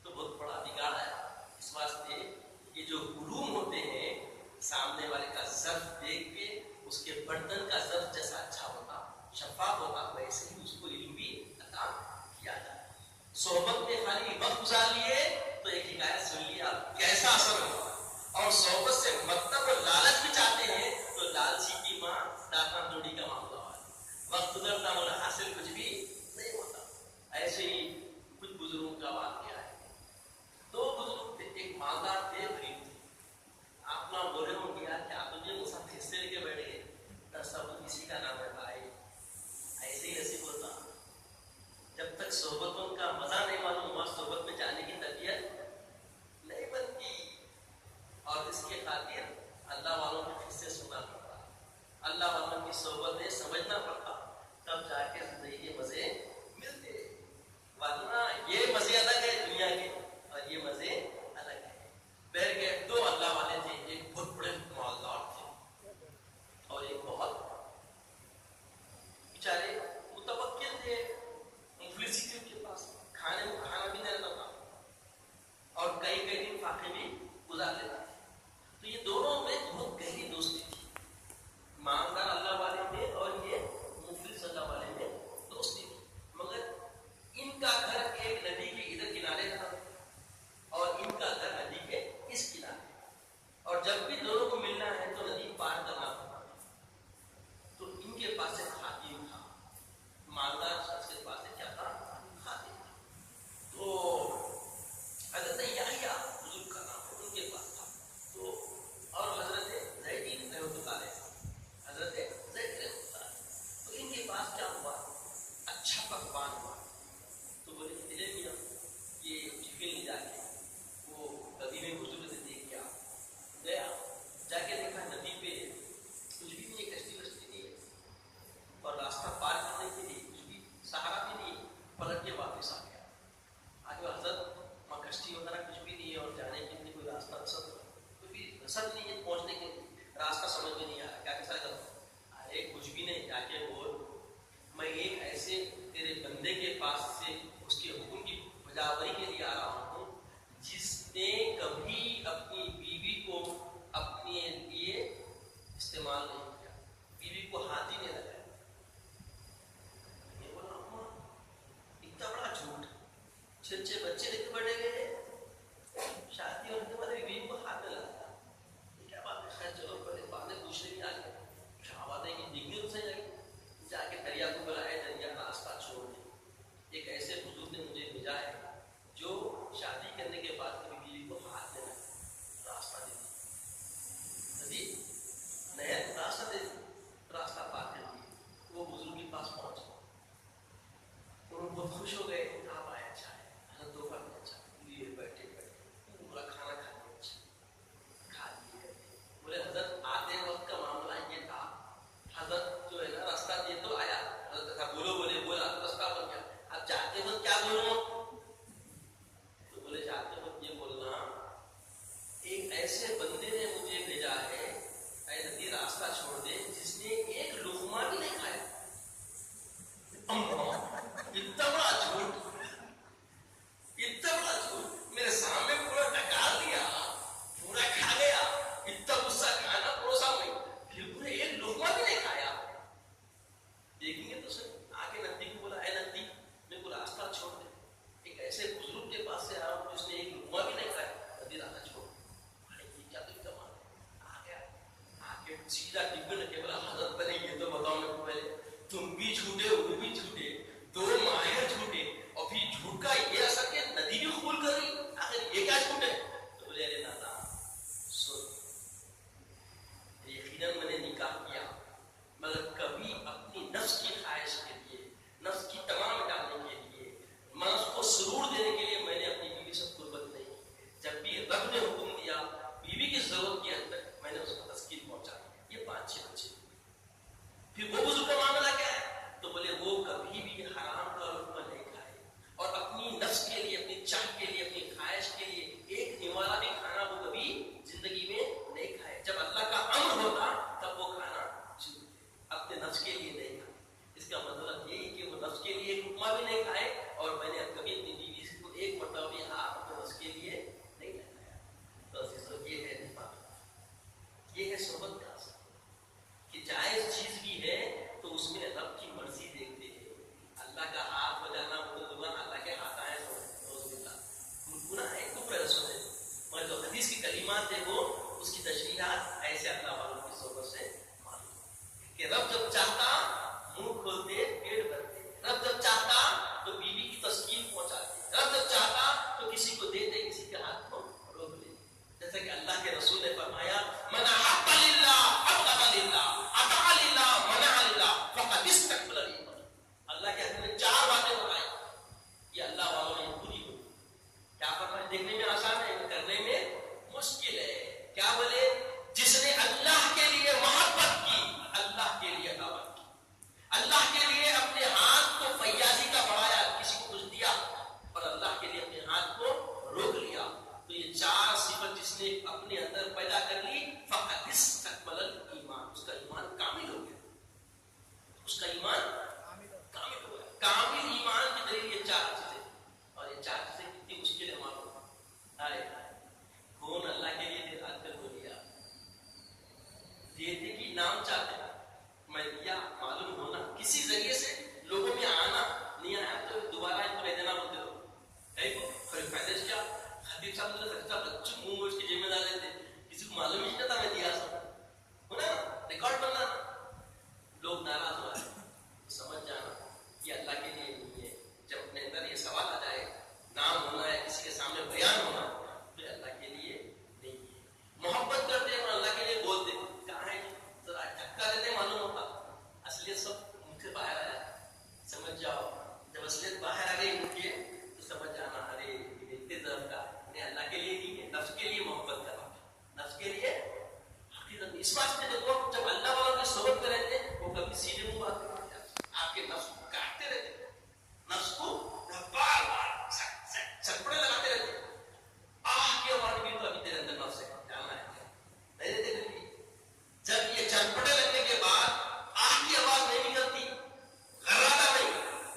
تو بہت بڑا بگاڑ ہے اس واسطے یہ جو علوم ہوتے ہیں سامنے والے کا ظرف دیکھ کے اس کے برتن کا ظرف جیسا اچھا ہوتا شفاف ہوتا ویسے ہی اس کو علم بھی عطا کیا جائے صحبت میں خالی وقت گزار لیے تو ایک حکایت سن لیا کیسا اثر ہوا اور صحبت سے مطلب اور لالچ بھی چاہتے ہیں تو لالچی کی ماں داتا ڈوڑی کا معاملہ ہوا وقت گزرتا ہونا حاصل کچھ بھی نہیں ہوتا ایسے ہی کچھ بزرگوں کا واقعہ ہے دو بزرگ تھے ایک مالدار تھے غریب تھے آپ نہ بولے ہوں کیا کہ آپ مجھے مسا حصے لے کے بیٹھ گئے سب کسی کا نام ہے بھائی ایسے ہی ایسے بولتا جب تک صحبتوں کا مزہ نہیں معلوم ہوا صحبت میں جانے کی طبیعت نہیں بنتی کی خاطر اللہ والوں کے قصے سننا پڑتا، اللہ والوں کی صحبتیں سمجھنا پڑتا، تب جا کے زندگی کے مزے ملتے، ورنہ یہ مزے الگ ہے دنیا کے اور یہ مزے الگ ہے۔ بہر کے دو اللہ والے تھے، ایک بہت بڑے مالدار تھے اور ایک بہت بیچارے متوکل تھے، مفلسی تھی، ان کے پاس کھانے کو کھانا بھی نہیں رہتا تھا اور کئی کئی دن فاقے بھی گزار لیتے تھے۔ تو یہ دونوں میں بہت گہری دوستی تھی، مالدار اللہ والے میں اور یہ مفلس اللہ والے میں دوستی تھی، مگر ان کا گھر ایک ندی کے ادھر کنارے تھا اور ان کا گھر ندی کے اس کنارے، اور جب بھی دونوں کو ملنا ہے تو ندی پار کرنا پڑتا، تو ان کے پاس ایک خادم تھا، مالدار شخص کے پاس کیا تھا؟ خادم تھا۔ تو حضرت یحییٰ بزرگ کا نام ان کے پاس تھا، تو اور حضرت زید رحمۃ اللہ علیہ، حضرت زید رحمۃ اللہ علیہ، تو ان کے پاس کیا ہوا؟ اچھا پکوان ہوا، تو بولے چلے میاں یہ ٹفن لے جا کے وہ ندی میں بزرگ سے دیکھ کے گیا، جا کے دیکھا ندی پہ کچھ بھی نہیں، کشتی وشتی نہیں ہے اور راستہ پار کرنے کے لیے کچھ بھی سہارا بھی نہیں، پلٹ کے واپس آ گیا۔ آگے حضرت وہاں کشتی وغیرہ کچھ بھی نہیں ہے اور جانے کے لیے کوئی راستہ رسد نہیں ہے، پہنچنے کے لیے راستہ سمجھ میں نہیں آ رہا، کیا کیسا کروں؟ ارے کچھ بھی نہیں، جا کے بول میں ایک ایسے تیرے بندے کے پاس سے اس کے حکم کی بجاوری کے لیے آ رہا ہوں جس نے کبھی اپنی بیوی کو اپنے لیے استعمال نہیں کیا، بیوی کو ہاتھ ہی نہیں لگایا۔ میں بولا اماں اتنا بڑا جھوٹ، 6 بچے لے کے بڑھے گئے، شادی ہونے کے بعد بیوی کو ہاتھ میں لگایا، یہ کیا بات ہے؟ خیر چلو پہلے باتیں پوچھنے بھی آ گئے، کیا بات ہے کہ دیکھنے تو صحیح لگی، جا کے دریا کو بلایا، دریا راستہ چھوڑ دے، ایک ایسے بزرگ نے مجھے بھیجا ہے جو شادی کرنے کے بعد کبھی بیوی کو ہاتھ دینا راستہ دے دی، نیا راستہ دے دی، راستہ پار کر دیا، وہ بزرگ کے پاس پہنچ گئے، انہوں بہت خوش ہو گئے، آپ آئے، اچھا ہے حضرت دو بار اچھا لیے بیٹھے بیٹھے پورا کھانا کھانے اچھا کھا لیے، بولے حضرت آتے وقت کا معاملہ یہ تھا، حضرت جو ہے نا راستہ دے تو آیا، حضرت کہا بولو، بولے بولا راستہ بن گیا، اب جاتے وقت کیا بولوں؟ تو بولے جاتے وقت یہ بولنا ایک ایسے بندے نے مجھے بھیجا ہے اے نبی راستہ چھوڑ دے جس نے ایک لقمہ بھی نہیں کھایا۔ اتنا بڑا جھوٹ، اتنا بڑا جھوٹ میرے سامنے پورا ڈکار دیا، پورا کھا گیا، اتنا غصہ کھانا پروسا میں، پھر پورے ایک لقمہ بھی نہیں کھایا۔ دیکھیں گے تو صحیح، آگے ندی کو بولا اے ندی میرے کو راستہ چھوڑ دے، ایک ایسے بزرگ کے پاس سے آ رہا ہوں جس نے ایک لقمہ بھی نہیں کھایا، ندی راستہ چھوڑ دے، یہ کیا تو کمال ہے؟ آ گیا، آگے سیدھا ڈبے رکھے، بولا حضرت پہلے یہ تو بتاؤ میرے کو، پہلے تم بھی جھوٹے وہ بھی جھوٹے، دو ماہر جھوٹے، اور پھر جھوٹ کا یہ اثر کہ ندی بھی قبول کر رہی، آخر یہ کیا جھوٹ ہے؟ تو بولے ارے دادا سن، یقیناً میں نے نکاح کیا مگر کبھی اپنی نفس کی خواہش کے لیے، نفس کی تمام ڈالنے کے لیے، نفس کو سرور دینے کے لیے میں نے اپنی بیوی سے قربت نہیں کی، جب بھی رب نے حکم دیا بیوی کی ضرورت کی حد تک میں نے اس کو تسکین پہنچا دی، یہ 5-6 بچے۔ پھر وہ بزرگ کا معاملہ کیا ہے؟ تو بولے وہ کبھی بھی حرام کا لقمہ نہیں کھائے اور اپنی نفس کے لیے، اپنی چاہ کے لیے، اپنی خواہش کے لیے ایک نوالا بھی کھانا وہ کبھی زندگی میں نہیں کھائے، جب اللہ کا امر ہوتا تب وہ کھانا شروع کیے، اپنے نفس کے لیے نہیں کھائے۔ اس کا مطلب یہی کہ وہ نفس کے لیے ایک لقمہ بھی نہیں کھائے اور میں نے کبھی اپنی بیوی کو ایک مرتبہ بھی ہاتھ اپنے نفس کے لیے نہیں لگایا۔ تو عزیزو یہ ہے نفاق، یہ ہے صحبت کا اثر کہ جائز چیز بھی ہے تو اس میں رب کی مرضی دیکھتے ہیں، اللہ کا ہاتھ بجانا گناہ، اللہ کے ہاتھ آئے گناہ ہے، کفر رسول ہے، مگر جو حدیث کی کلمات ہے وہ اس کی تشریحات ایسے اللہ والوں کی صحبت سے معلوم کہ رب جب چاہتا منہ کھولتے پیٹ بھرتے، رب جب چاہتا تو بیوی کی تسکین پہنچاتے، رب جب چاہتا تو کسی کو دیتے، کسی کے ہاتھ کو روک لیتے، جیسا کہ اللہ کے رسول نے فرمایا من احب للہ ابغض للہ اطاع للہ منع للہ فقد استکمل الایمان۔ اللہ کے حدیث میں 4 باتیں بتائیں، یہ اللہ والوں نے پوری ہوئی، کیا فرمایا؟ دیکھنے میں آسان ہے، کرنے میں مشکل ہے، کیا بولے اس واسطے دیکھو جب اللہ والوں کے صحبت میں رہتے ہیں وہ کبھی سیدھے منہ بات نہیں کرتے، آپ کے نفس کو کاٹتے رہتے، نفس کو بار بار چپڑے لگاتے رہتے، کی آواز بھی تو ابھی تیرے اندر نفس ہے، جاننا ہے نہیں دیکھ، جب یہ چرپٹے لگنے کے بعد کی آواز نہیں نکلتی، گھراتا نہیں،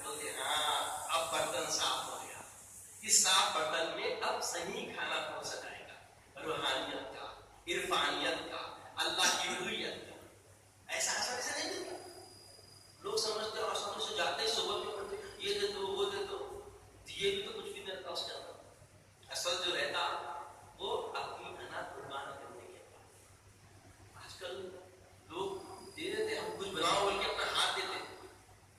تو ہاں اب برتن صاف ہو گیا، اس صاف برتن میں اب صحیح کھانا پروسا جائے گا، روحانیت کا، عرفانیت کا، اللہ کی الوہیت کا۔ ایسا نہیں ملتا، لوگ سمجھتے ہیں اور سمجھ سے جاتے ہیں صبح کے پڑھتے یہ دے دو وہ دے دو، یہ بھی تو کچھ بھی نہیں رہتا اس کے اندر، اصل جو رہتا وہ اپنی انا قربان کرنے کے بعد۔ آج کل لوگ دے دیتے، ہم کچھ بناؤ بول کے اپنا ہاتھ دیتے،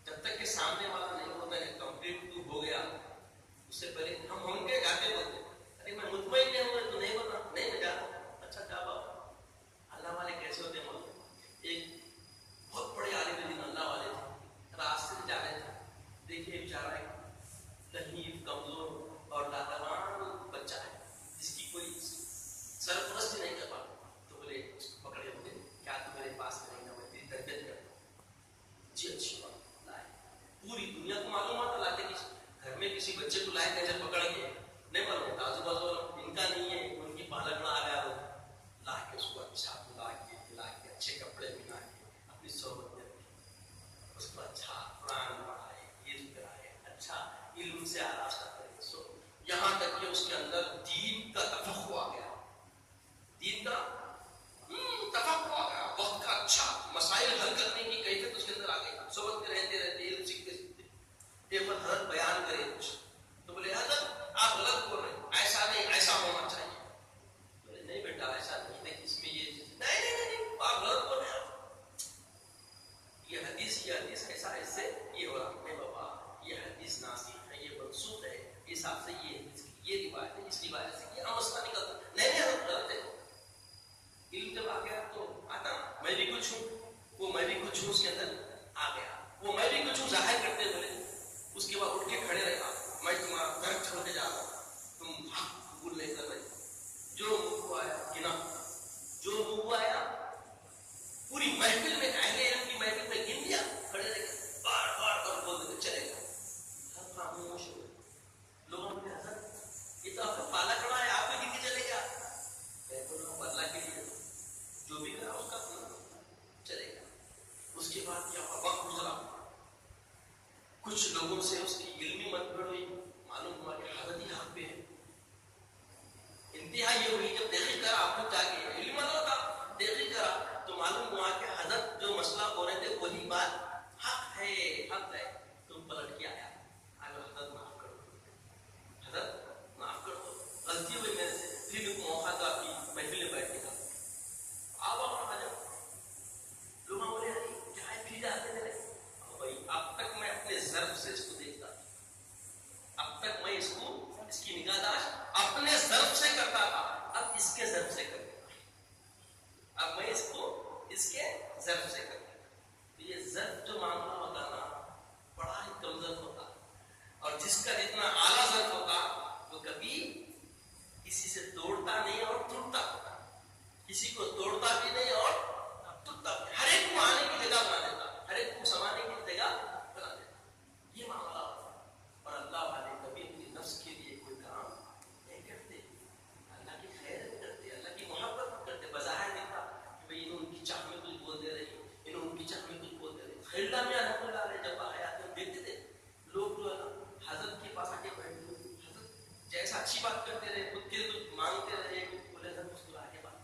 جب تک کہ سامنے والا نہیں ہوتا ہے کمپلیٹ تو ہو گیا، اس سے پہلے ہم ان کے جاتے بولتے ارے میں مطمئن نہیں ہوں تو نہیں بنا، نہیں میں جاتا ہوں، اچھا جا بابا۔ اللہ والے کیسے ہوتے ہیں؟ ایک بہت بڑے عالم دین اللہ والے تھے، راستے سے جا رہے تھے، دیکھیے بیچارہ ایک ضعیف کمزور اور ناتوان بچہ ہے جس کی کوئی سرپرستی نہیں کر پاتا، تو بولے اس کو پکڑے ہوئے، کیا تم میرے پاس نہیں نا، میں تیری تربیت کرتا ہوں؟ جی اچھی بات لائے، پوری دنیا کو معلومات لاتے کہ گھر میں کسی بچے کو لائے نظر پکڑ کے نہیں معلوم ہوتا، آزو بازو ان کا نہیں ہے، ان کی پالکنا آ گیا ہو، لا کے اس کو اچھا لا کے اچھے کپڑے پہنا کے اپنی صحبت میں رکھے، اس کو اچھا قرآن پڑھائے، علم کرائے، اچھا علم سے آراستہ کرے، سو یہاں تک کہ اس کے اندر دین کا تفقع آ گیا، دین کا تفقع آ گیا، وقت کا اچھا مسائل حل کرنے کی کیفیت اس کے اندر آ گئی، صحبت میں رہتے رہتے علم سیکھتے سیکھتے ایک بار حضرت بیان کرے کچھ تو بولے حضرت آپ غلط بول رہے ہیں، ایسا نہیں ایسا ہونا چاہیے، بولے نہیں بیٹا ایسا نہیں ہے، اس میں یہ چیز نہیں آپ غلط بول رہے ہیں، یہ حدیث ایسا ایسے یہ ہو رہا ہے بابا، یہ حدیث ناسخ ہے، یہ منسوخ ہے، اس حساب سے یہ روایت ہے، اس روایت سے یہ مسئلہ نکلتا نہیں غلط ہے۔ علم جب آ گیا تو آتا میں بھی کچھ ہوں، وہ میں بھی کچھ ہوں، اس کے اندر آ گیا، وہ میں بھی کچھ ہوں ظاہر کرتے بولے، اس کے بعد اٹھ کے کھڑے رہا، میں تمہارا گھر چھوڑ کے جا رہا ہوں، تم حق قبول نہیں کر رہے، جو منہ کو آیا گنا، جو منہ کو آیا پوری محفل میں اہل علم کی محفل میں گن لیا، کھڑے رہ کے بار بار بار بول دیتے چلے گا، ہر خاموش ہو گئے، لوگوں نے حضرت یہ تو آپ کا پالا کھڑا ہے، آپ بھی گن کے چلے گا، اللہ کے لیے جو بھی کرا اس کا چلے گا۔ اس کے بعد کیا وقت گزرا، کچھ لوگوں سے اس کی علمی متبڑ ہوئی، معلوم ہوا کہ حضرت ہی حق پہ ہے، انتہا یہ ہوئی جب تحقیق کرا، آپ لوگ جا کے علم مطلب تھا، تحقیق کرا تو معلوم ہوا کہ حضرت جو مسئلہ ہو رہے تھے وہی بات حق ہے، حق ہے، تم پلٹ کے آیا، آگے حضرت معاف کر دو، حضرت معاف کر دو، غلطی ہوئی میرے سے، پھر بھی موقع تو آپ کی محفل میں بیٹھنے کا، آپ آ جاؤ، لوگ بولے جائے پھر جاتے تھے بھائی، اب تک میں اپنے ضرب سے اس کو دیکھتا تھا، اب تک میں اس کو اس کی نگہداشت اپنے ضرب سے کرتا تھا، اب اس کے ضرب سے کرتا، اب میں اس کو اس کے ضرب سے کرتا، تو یہ ضرب جو معاملہ ہوتا نا بڑا ہی کمزور ہوتا، اور جس کا جتنا اعلیٰ ضرب ہوتا وہ کبھی کسی سے توڑتا نہیں اور ٹوٹتا ہوتا، کسی کو توڑتا بھی نہیں اور ٹوٹتا بھی، ہر ایک کو آنے کی جگہ بنا دیتا، ہر ایک کو سمانے کی جگہ بنا دیتا، یہ معاملہ ہوتا، اور اللہ والے کبھی اپنی نفس کے لیے کوئی کام نہیں کرتے، اللہ کی خیر کرتے، اللہ کی محبت کرتے، بظاہر دیکھا کہ بھائی انہوں ان کی چاہ میں کچھ بول دے رہے، انہوں ان کی چاہ میں کچھ بول دے رہے، خیلہ میں الحمد للہ علیہ جب آیا تو دیکھتے تھے لوگ جو ہے نا حضرت کے پاس آ کے بیٹھتے، حضرت جیسا اچھی بات کرتے رہے، خود کے کچھ مانگتے رہے، کچھ بولے سب مسکرا کے بات،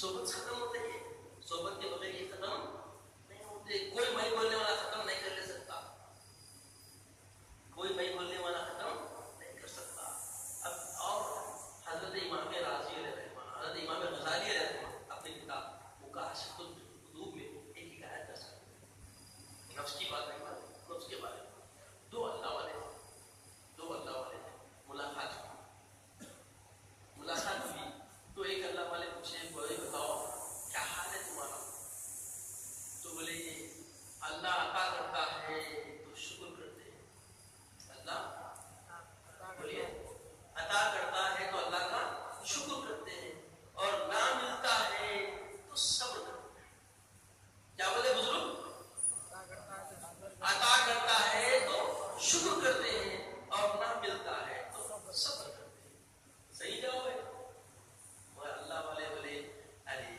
صحبت ختم ہوتے ہیں، صحبت کے بغیر یہ ختم نہیں ہوتے. کوئی میں بولنے والا ختم نہیں کر لے سکتا، کوئی میں بولنے والا ختم نہیں کر سکتا. اب اور حضرت امام راضی علیہ رحمہ، حضرت امام غزالی علیہ رحمہ اپنی کتاب مکاشف القلوب میں ایک حکایت کر سکتے ہیں. نفس کی بات ہے، نفس کے بارے میں دو اللہ والے ملاقات ہوئی تو ایک اللہ والے پوچھے بھائی بتاؤ کیا حال ہے تمہارا؟ تو بولے اللہ عطا کرتا ہے تو شکر کرتے ہیں. اللہ بولیے عطا کرتا ہے تو اللہ کا شکر کرتے ہیں، اور نہ ملتا ہے تو صبر کرتے ہیں. کیا بولے بزرگ؟ عطا کرتا ہے تو شکر کرتے ہیں اور نہ ملتا ہے تو صبر کرتے ہیں. صحیح جواب ہے. اور اللہ والے بولے ارے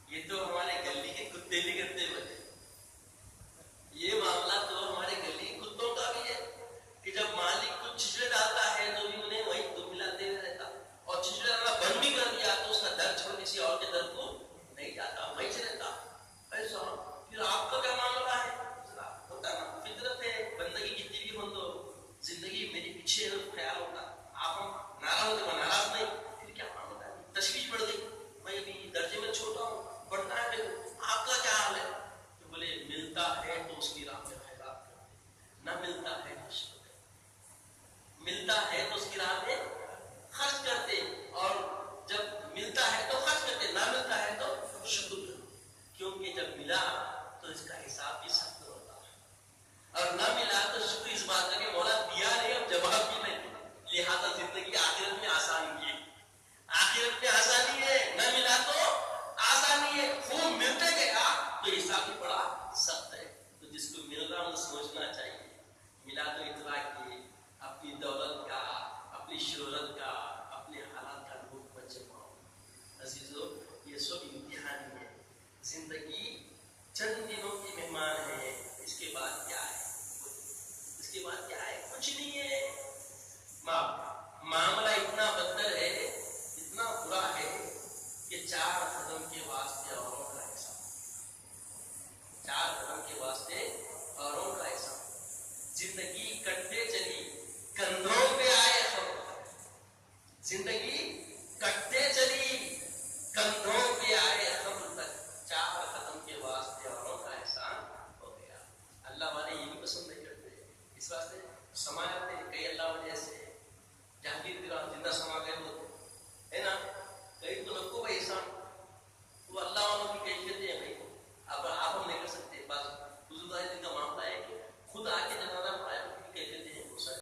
یہ تو ہمارے گلی کے کتے بھی کرتے بولے، یہ معاملہ تو ہمارے گلی کے کتوں کا بھی ہے کہ جب مالک کچھ چھچڑے ڈالتا ہے تو بھی انہیں وہی دم ملاتے ہوئے رہتا، اور چھچڑے ڈالنا بند بھی کر دیا تو اس کا درد چھوڑ کسی اور کے درد کو نہیں جاتا، وہیں سے رہتا. ایسا پھر آپ کا کیا معاملہ ہے؟ ہوتا نا فطرت ہے، بندگی کتنی بھی ہو تو زندگی میری پیچھے خیال ہوتا. آپ ہم ناراض ہوتے میں ناراض نہیں، پھر کیا معاملہ ہے؟ تشویش بڑھ گئی، میں بھی درجے میں چھوٹا ہوں، بڑھنا ہے پھر آپ کا کیا حال ہے؟ تو بولے ملتا ہے تو اس کی راہ میں خیرات کرتے، نہ ملتا ہے تو شکر کرتے. ملتا ہے تو اس کی راہ میں خرچ کرتے، اور جب ملتا ہے تو خرچ کرتے، نہ ملتا ہے تو شکر کرتے. کیونکہ جب ملا تو اس کا حساب بھی سخت ہوتا ہے، اور نہ ملا تو شکر اس بات کا کہ مولا دیا نہیں اب جواب بھی نہیں. لہٰذا زندگی آخرت میں آسانی ہے، آخرت میں آسانی ہے. نہ ملا تو آسانی ہے، خوب ملتے گیا تو حساب بھی بڑا سخت ہے. تو جس کو مل رہا ہوں سوچنا چاہیے ملا تو اتنا کہ اپنی دولت کا، اپنی شہرت کا، اپنے حالات کا لوگ بچے پاؤ. عزیزو یہ سب امتحان ہے. زندگی چند دنوں کی مہمان ہے، اس کے بعد کیا ہے؟ اس کے بعد کیا ہے؟ کچھ نہیں ہے. معاملہ اتنا بدتر ہے، اتنا برا ہے کہ 4 قدم کے واسطے اور